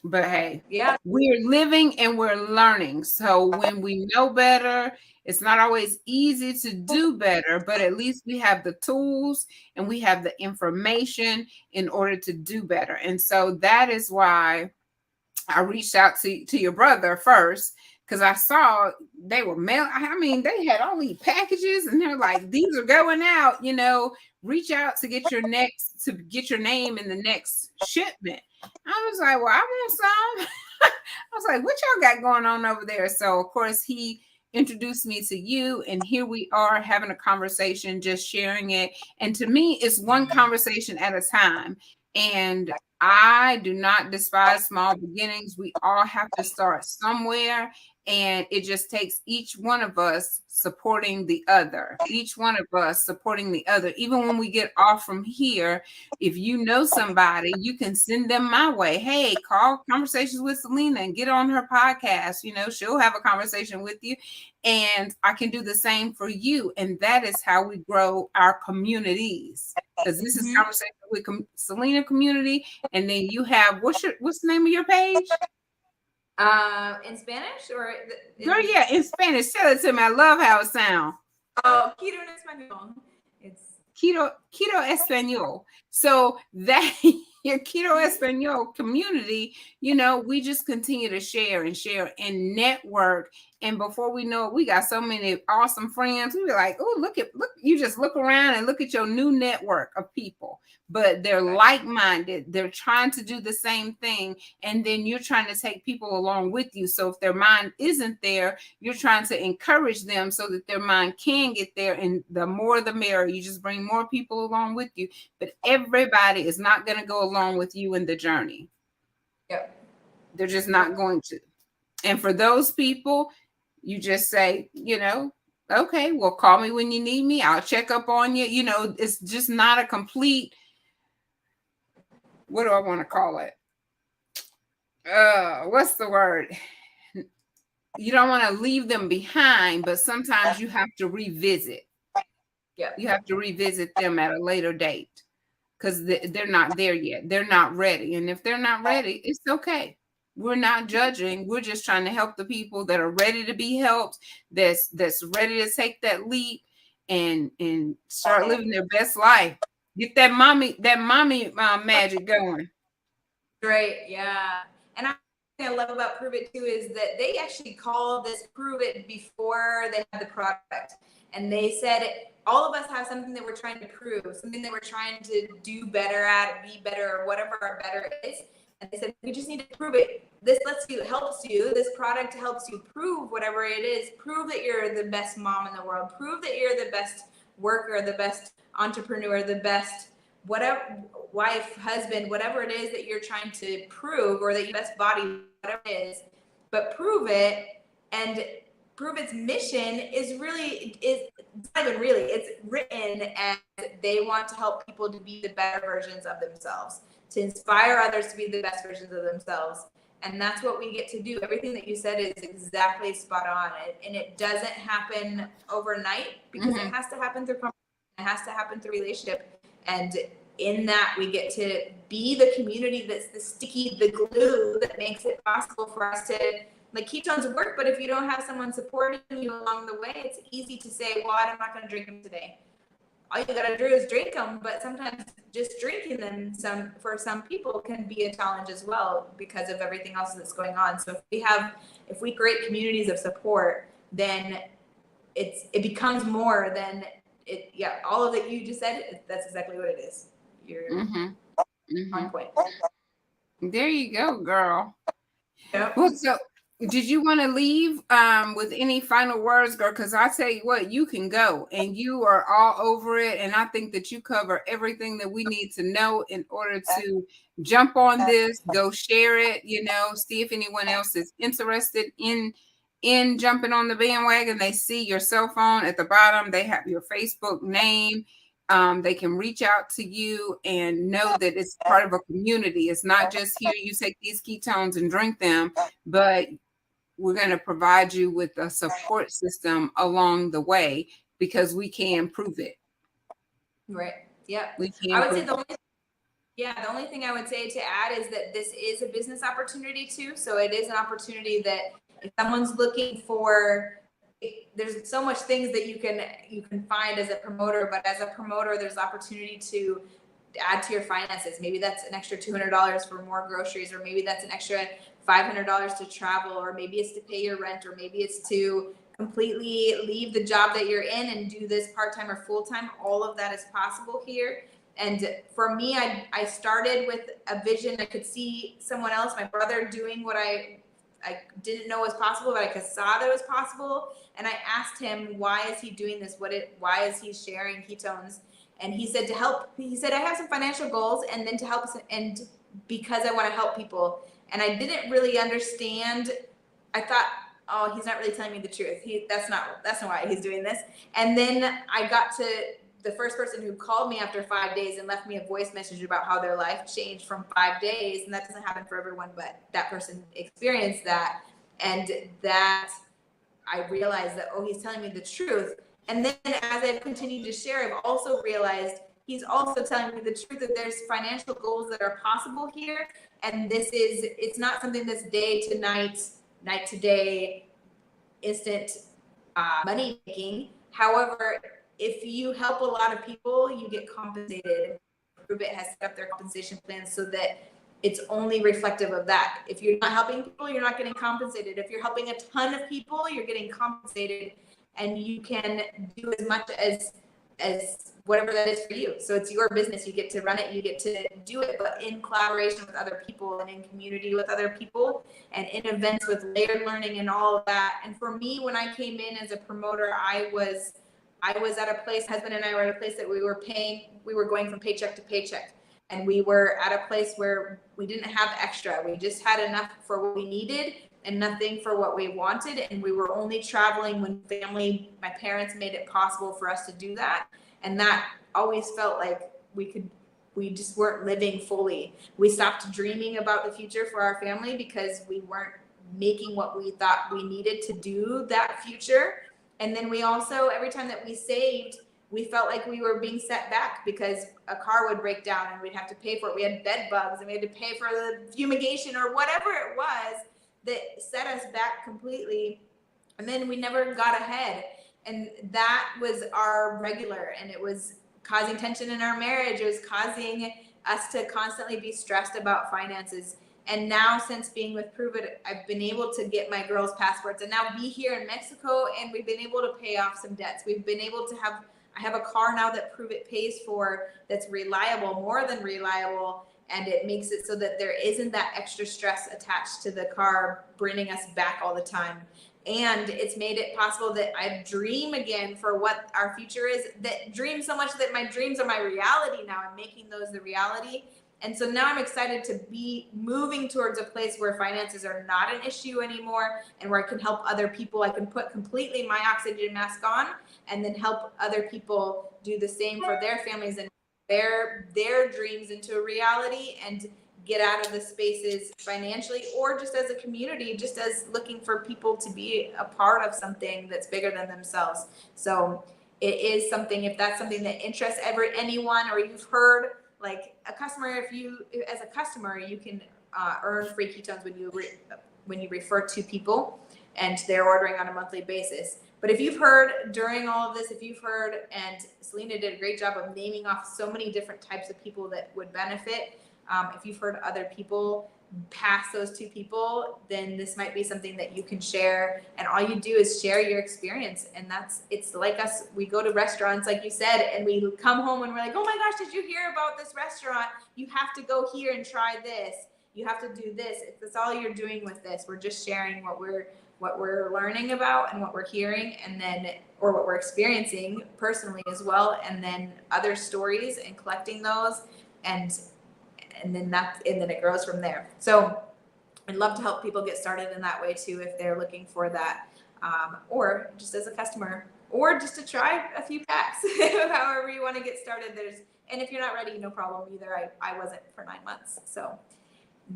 Speaker 1: But hey,
Speaker 2: yeah,
Speaker 1: we're living and we're learning. So when we know better, it's not always easy to do better, but at least we have the tools and we have the information in order to do better. And so that is why I reached out to your brother first, because I saw they were they had all these packages, and they're like, these are going out, reach out to get your name in the next shipment. I was like, well, I want some. I was like, what y'all got going on over there? So of course he introduced me to you, and here we are having a conversation, just sharing it. And to me, it's one conversation at a time. And I do not despise small beginnings. We all have to start somewhere, and it just takes each one of us supporting the other. Even when we get off from here, if you know somebody, you can send them my way. Hey, call Conversations with Celena and get on her podcast. She'll have a conversation with you, and I can do the same for you. And that is how we grow our communities. Because this is Conversation with Celena Community, and then you have what's the name of your page?
Speaker 2: In Spanish or
Speaker 1: Girl, yeah, in Spanish. Tell it to me. I love how it sounds.
Speaker 2: Oh, Keto en Español. It's
Speaker 1: Keto Espanol. So that your Keto Espanol community, we just continue to share and network. And before we know it, we got so many awesome friends. We were like, oh, look, you just look around and look at your new network of people, but they're like-minded. They're trying to do the same thing. And then you're trying to take people along with you. So if their mind isn't there, you're trying to encourage them so that their mind can get there. And the more the merrier. You just bring more people along with you, but everybody is not going to go along with you in the journey.
Speaker 2: Yep.
Speaker 1: They're just not going to. And for those people, you just say, okay, well, call me when you need me. I'll check up on you. It's just not a complete, what do I want to call it? What's the word? You don't want to leave them behind, but sometimes you have to revisit.
Speaker 2: Yeah.
Speaker 1: You have to revisit them at a later date. because they're not there yet. They're not ready. And if they're not ready, it's okay. We're not judging. We're just trying to help the people that are ready to be helped, that's ready to take that leap and start living their best life. Get that mommy magic going.
Speaker 2: Right. Yeah. And I love about Prove It too is that they actually call this Prove It before they have the product. And they said all of us have something that we're trying to prove, something that we're trying to do better at, be better, or whatever our better is. And they said, we just need to prove it. This helps you. This product helps you prove whatever it is. Prove that you're the best mom in the world. Prove that you're the best worker, the best entrepreneur, the best whatever, wife, husband, whatever it is that you're trying to prove, or that your best body, whatever it is, but prove it. And Prove It's mission is not even really, it's written as they want to help people to be the better versions of themselves, to inspire others to be the best versions of themselves. And that's what we get to do. Everything that you said is exactly spot on. And it doesn't happen overnight, because it has to happen through conversation. It has to happen through relationship. And in that, we get to be the community that's the glue that makes it possible for us to, like, ketones work. But if you don't have someone supporting you along the way, it's easy to say, well, I'm not going to drink them today. All you got to do is drink them. But sometimes just drinking them for some people can be a challenge as well, because of everything else that's going on. So if we create communities of support, then it becomes more than it. Yeah, all of it you just said, that's exactly what it is. You're on point.
Speaker 1: There you go, girl.
Speaker 2: Yep.
Speaker 1: Well, so did you want to leave with any final words, girl? Because I tell you what, you can go, and you are all over it. And I think that you cover everything that we need to know in order to jump on this, go share it, see if anyone else is interested in jumping on the bandwagon. They see your cell phone at the bottom. They have your Facebook name. They can reach out to you and know that it's part of a community. It's not just here, you take these ketones and drink them, but we're going to provide you with a support system along the way, because we can prove it.
Speaker 2: Right. Yeah.
Speaker 1: We can.
Speaker 2: I would say the only thing I would say to add is that this is a business opportunity too. So it is an opportunity that if someone's looking for, there's so much things that you can find as a promoter, but as a promoter, there's opportunity to add to your finances. Maybe that's an extra $200 for more groceries, or maybe that's an extra $500 to travel, or maybe it's to pay your rent, or maybe it's to completely leave the job that you're in and do this part-time or full-time. All of that is possible here. And for me, I started with a vision. I could see someone else, my brother, doing what I didn't know was possible, but I saw that it was possible. And I asked him, why is he doing this? Why is he sharing ketones? And he said, I have some financial goals, and then to help us, and because I want to help people. And I didn't really understand. I thought, oh, he's not really telling me the truth. That's not why he's doing this. And then I got to the first person who called me after 5 days and left me a voice message about how their life changed from 5 days. And that doesn't happen for everyone, but that person experienced that. And that I realized that, oh, he's telling me the truth. And then as I've continued to share, I've also realized he's also telling me the truth, that there's financial goals that are possible here. And it's not something that's day to night to day, instant money making. However, if you help a lot of people, you get compensated. Prove It has set up their compensation plans so that it's only reflective of that. If you're not helping people, you're not getting compensated. If you're helping a ton of people, you're getting compensated, and you can do as much as whatever that is for you. So it's your business. You get to run it. You get to do it, but in collaboration with other people, and in community with other people, and in events with layered learning and all of that. And for me, when I came in as a promoter, I was at a place, husband and I were at a place that we were going from paycheck to paycheck. And we were at a place where we didn't have extra. We just had enough for what we needed and nothing for what we wanted. And we were only traveling when my parents made it possible for us to do that. And that always felt like we just weren't living fully. We stopped dreaming about the future for our family because we weren't making what we thought we needed to do that future. And then we also, every time that we saved, we felt like we were being set back because a car would break down and we'd have to pay for it. We had bed bugs and we had to pay for the fumigation or whatever it was that set us back completely. And then we never got ahead. And that was our regular, and it was causing tension in our marriage. It was causing us to constantly be stressed about finances. And now, since being with Prove It, I've been able to get my girls' passports and now be here in Mexico, and we've been able to pay off some debts. We've been able to have, I have a car now that Prove It pays for that's reliable, more than reliable, and it makes it so that there isn't that extra stress attached to the car bringing us back all the time. And it's made it possible that I dream again for what our future is, that dream so much that my dreams are my reality now. I'm making those the reality. And so now I'm excited to be moving towards a place where finances are not an issue anymore, and where I can help other people. I can put completely my oxygen mask on and then help other people do the same for their families and their dreams into a reality, and get out of the spaces financially, or just as a community, just as looking for people to be a part of something that's bigger than themselves. So it is something, if that's something that interests anyone, or you've heard, like a customer, as a customer, you can earn free ketones when you refer to people and they're ordering on a monthly basis. But if you've heard during all of this, and Celena did a great job of naming off so many different types of people that would benefit. If you've heard other people past those two people, then this might be something that you can share. And all you do is share your experience. And it's like us, we go to restaurants, like you said, and we come home and we're like, oh my gosh, did you hear about this restaurant? You have to go here and try this. You have to do this. That's all you're doing with this. We're just sharing what we're learning about and what we're hearing, and then, or what we're experiencing personally as well. And then other stories, and collecting those, and then it grows from there. So I'd love to help people get started in that way too, if they're looking for that, or just as a customer, or just to try a few packs, however you want to get started. And if you're not ready, no problem either. I wasn't for 9 months, so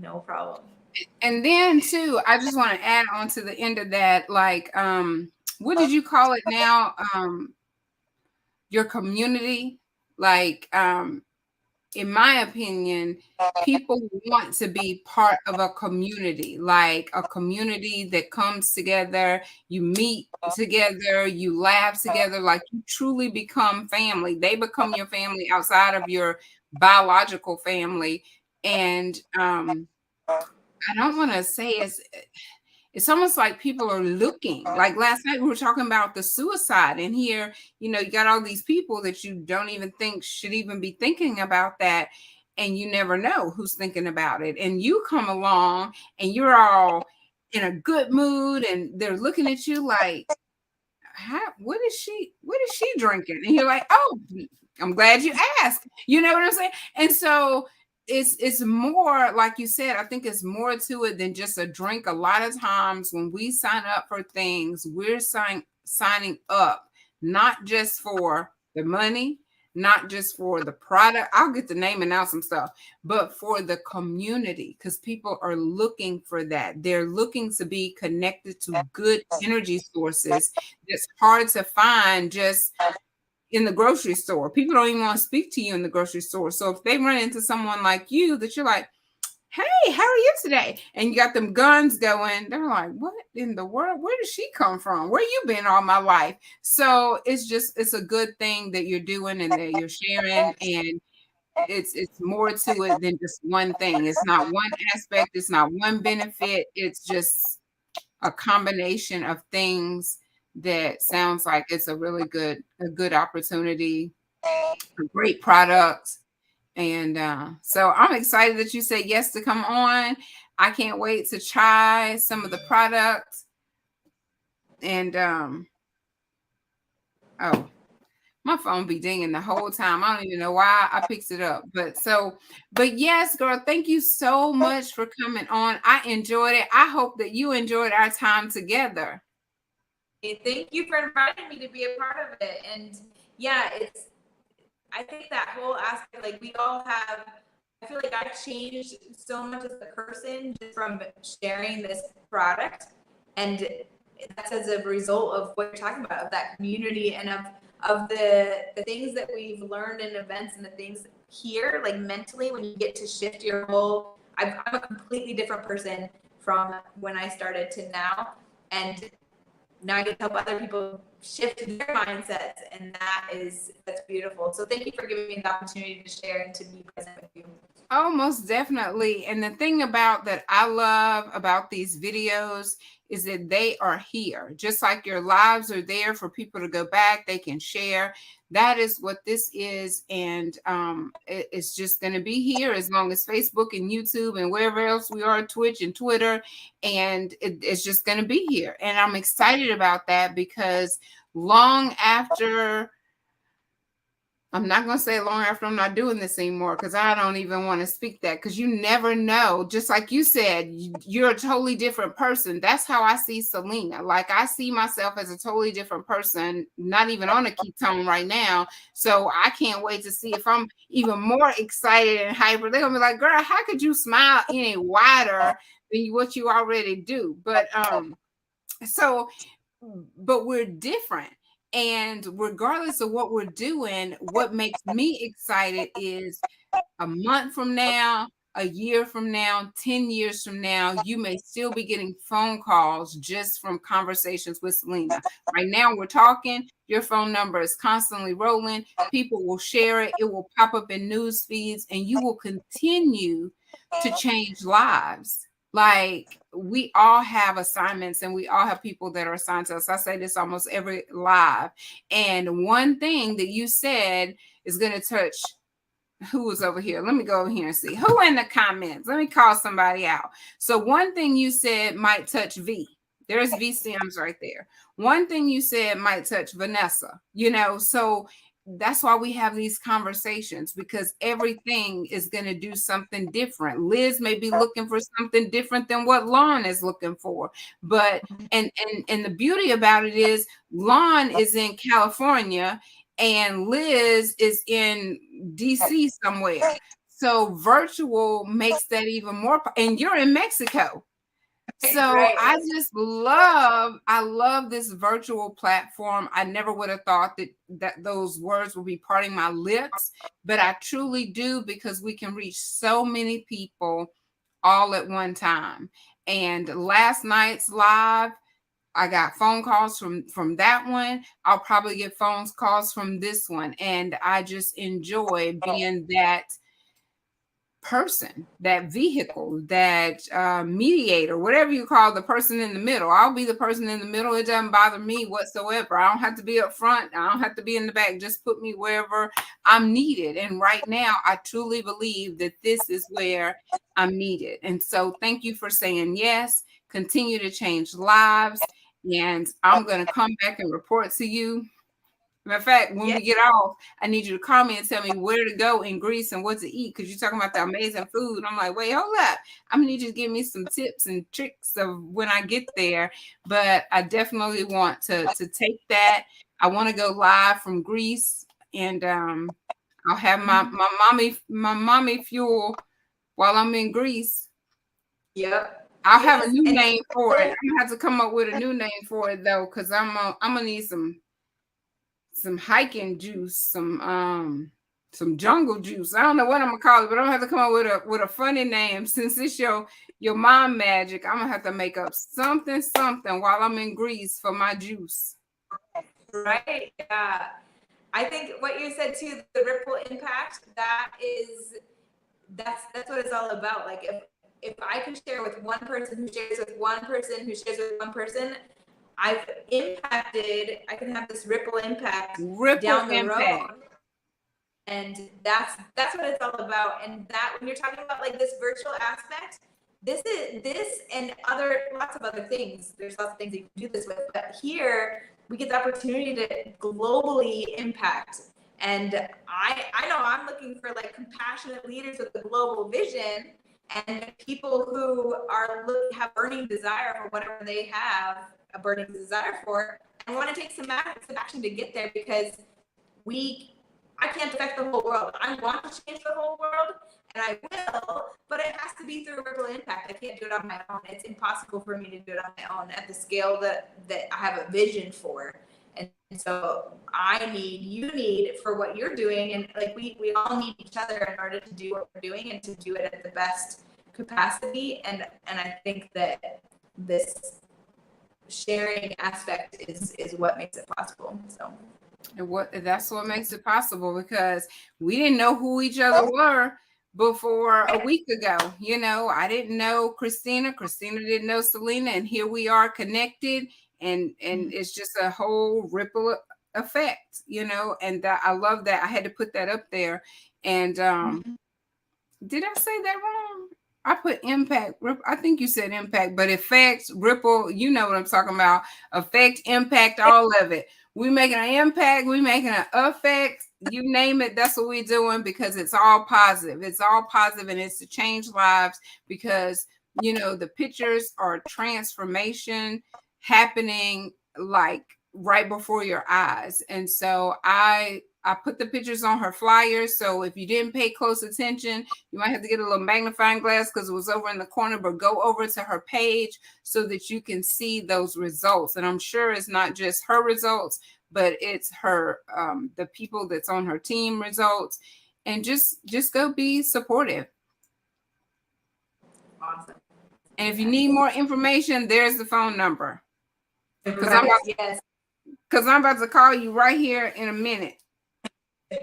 Speaker 2: no problem.
Speaker 1: And then too, I just want to add on to the end of that, like, what did you call it now? Your community, like, in my opinion, people want to be part of a community, like a community that comes together, you meet together, you laugh together, like you truly become family. They become your family outside of your biological family. And I don't want to say it's almost like people are looking. Like last night we were talking about the suicide, and here, you got all these people that you don't even think should even be thinking about that, and you never know who's thinking about it. And you come along and you're all in a good mood, and they're looking at you like, what is she drinking? And you're like, oh, I'm glad you asked. You know what I'm saying? And so it's more, like you said, I think it's more to it than just a drink. A lot of times when we sign up for things, we're signing up not just for the money, not just for the product. I'll get the naming out some stuff, but for the community, because people are looking for that. They're looking to be connected to good energy sources. It's hard to find just in the grocery store. People don't even want to speak to you in the grocery store. So if they run into someone like you that you're like, hey, how are you today? And you got them guns going, they're like, what in the world? Where did she come from? Where you been all my life? So it's a good thing that you're doing and that you're sharing, and it's more to it than just one thing. It's not one aspect, it's not one benefit, it's just a combination of things that sounds like it's a really good opportunity, a great product. And so I'm excited that you said yes to come on. I can't wait to try some of the products. And oh, my phone be dinging the whole time. I don't even know why I picked it up. But yes, girl, thank you so much for coming on. I enjoyed it. I hope that you enjoyed our time together.
Speaker 2: Thank you for inviting me to be a part of it. And yeah, I think that whole aspect, like we all have, I feel like I've changed so much as a person just from sharing this product. And that's as a result of what you're talking about, of that community and of the things that we've learned in events and the things here, like mentally, when you get to shift your whole, I'm a completely different person from when I started to now. And now I get to help other people shift their mindsets, and that's beautiful. So thank you for giving me the opportunity to share and to be present with you.
Speaker 1: Oh, most definitely. And the thing about that I love about these videos is that they are here. Just like your lives are there for people to go back, they can share. That is what this is. And it's just going to be here as long as Facebook and YouTube and wherever else we are, Twitch and Twitter. And it's just going to be here. And I'm excited about that because long after, I'm not going to say long after I'm not doing this anymore, because I don't even want to speak that, because you never know. Just like you said, you're a totally different person. That's how I see Celena. Like, I see myself as a totally different person, not even on a ketone right now. So I can't wait to see if I'm even more excited and hyper. They're going to be like, girl, how could you smile any wider than what you already do? But we're different. And regardless of what we're doing, what makes me excited is a month from now, a year from now, 10 years from now, you may still be getting phone calls just from conversations with Celena. Right now, we're talking. Your phone number is constantly rolling. People will share it. It will pop up in news feeds, and you will continue to change lives. Like, we all have assignments and we all have people that are assigned to us. I say this almost every live. And one thing that you said is going to touch, who was over here? Let me go over here and see who in the comments. Let me call somebody out. So one thing you said might touch V. There's V Sims right there. One thing you said might touch Vanessa, so that's why we have these conversations, because everything is going to do something different. Liz may be looking for something different than what Lon is looking for. But and the beauty about it is Lon is in California and Liz is in DC somewhere. So virtual makes that even more, and you're in Mexico. So
Speaker 2: Right.
Speaker 1: I love this virtual platform. I never would have thought that those words would be parting my lips, but I truly do, because we can reach so many people all at one time. And last night's live, I got phone calls from that one. I'll probably get phone calls from this one. And I just enjoy being that person, that vehicle, that mediator, whatever you call the person in the middle. I'll be the person in the middle. It doesn't bother me whatsoever. I don't have to be up front. I don't have to be in the back. Just put me wherever I'm needed. And right now, I truly believe that this is where I'm needed. And so thank you for saying yes. Continue to change lives. And I'm going to come back and report to you. Matter of fact, when we get off, I need you to call me and tell me where to go in Greece and what to eat, because you're talking about the amazing food. I'm like, wait, hold up. I'm going to need you to give me some tips and tricks of when I get there. But I definitely want to take that. I want to go live from Greece, and I'll have my mommy fuel while I'm in Greece.
Speaker 2: Yep.
Speaker 1: I'll have a new name for it. I'm going to have to come up with a new name for it, though, because I'm going to need some hiking juice, some jungle juice. I don't know what I'm gonna call it, but I'm gonna have to come up with a funny name. Since it's your mom magic, I'm gonna have to make up something while I'm in Greece for my juice.
Speaker 2: Right. Yeah. I think what you said too, the ripple impact, that's what it's all about. Like, if I can share with one person who shares with one person who shares with one person, I've impacted, I can have this ripple impact down the road. And that's what it's all about. And that, when you're talking about like this virtual aspect, this and lots of other things. There's lots of things you can do this with, but here we get the opportunity to globally impact. And I know I'm looking for like compassionate leaders with a global vision, and people who have burning desire for whatever they have a burning desire for, and want to take some action to get there, because I can't affect the whole world. I want to change the whole world, and I will, but it has to be through a ripple impact. I can't do it on my own. It's impossible for me to do it on my own at the scale that I have a vision for. And so you need for what you're doing. And like, we all need each other in order to do what we're doing and to do it at the best capacity. And I think that this sharing aspect is what makes it possible. So
Speaker 1: that's what makes it possible, because we didn't know who each other were before a week ago. You know, I didn't know Christina didn't know Celena, and here we are connected, and it's just a whole ripple effect, you know. And I love that. I had to put that up there. And did I say that wrong? I put impact. I think you said impact, but effects, ripple, you know what I'm talking about. Effect, impact, all of it. We making an impact, we making an effect, you name it. That's what we're doing, because it's all positive. It's all positive, and it's to change lives, because, you know, the pictures are transformation happening like right before your eyes. And so I put the pictures on her flyer. So if you didn't pay close attention, you might have to get a little magnifying glass because it was over in the corner, but go over to her page so that you can see those results. And I'm sure it's not just her results, but it's her, the people that's on her team results. And just go be supportive.
Speaker 2: Awesome.
Speaker 1: And if you need more information, there's the phone number. Because I'm about to call you right here in a minute.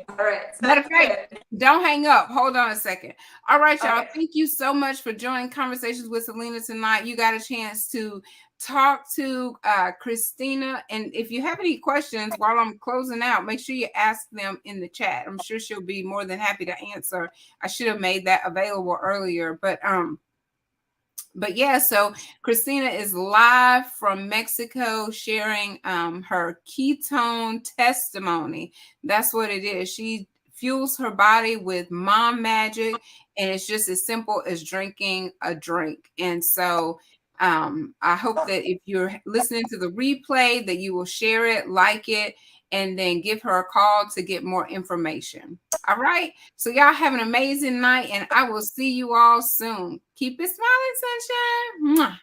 Speaker 2: All right.
Speaker 1: Matter of fact, don't hang up. Hold on a second. All right, y'all. Okay. Thank you so much for joining Conversations with Celena tonight. You got a chance to talk to Christina. And if you have any questions while I'm closing out, make sure you ask them in the chat. I'm sure she'll be more than happy to answer. I should have made that available earlier. But yeah, so Christina is live from Mexico sharing her ketone testimony. That's what it is. She fuels her body with mom magic, and it's just as simple as drinking a drink. And so I hope that if you're listening to the replay, that you will share it, like it, and then give her a call to get more information. All right. So y'all have an amazing night, and I will see you all soon. Keep it smiling, sunshine. Mwah.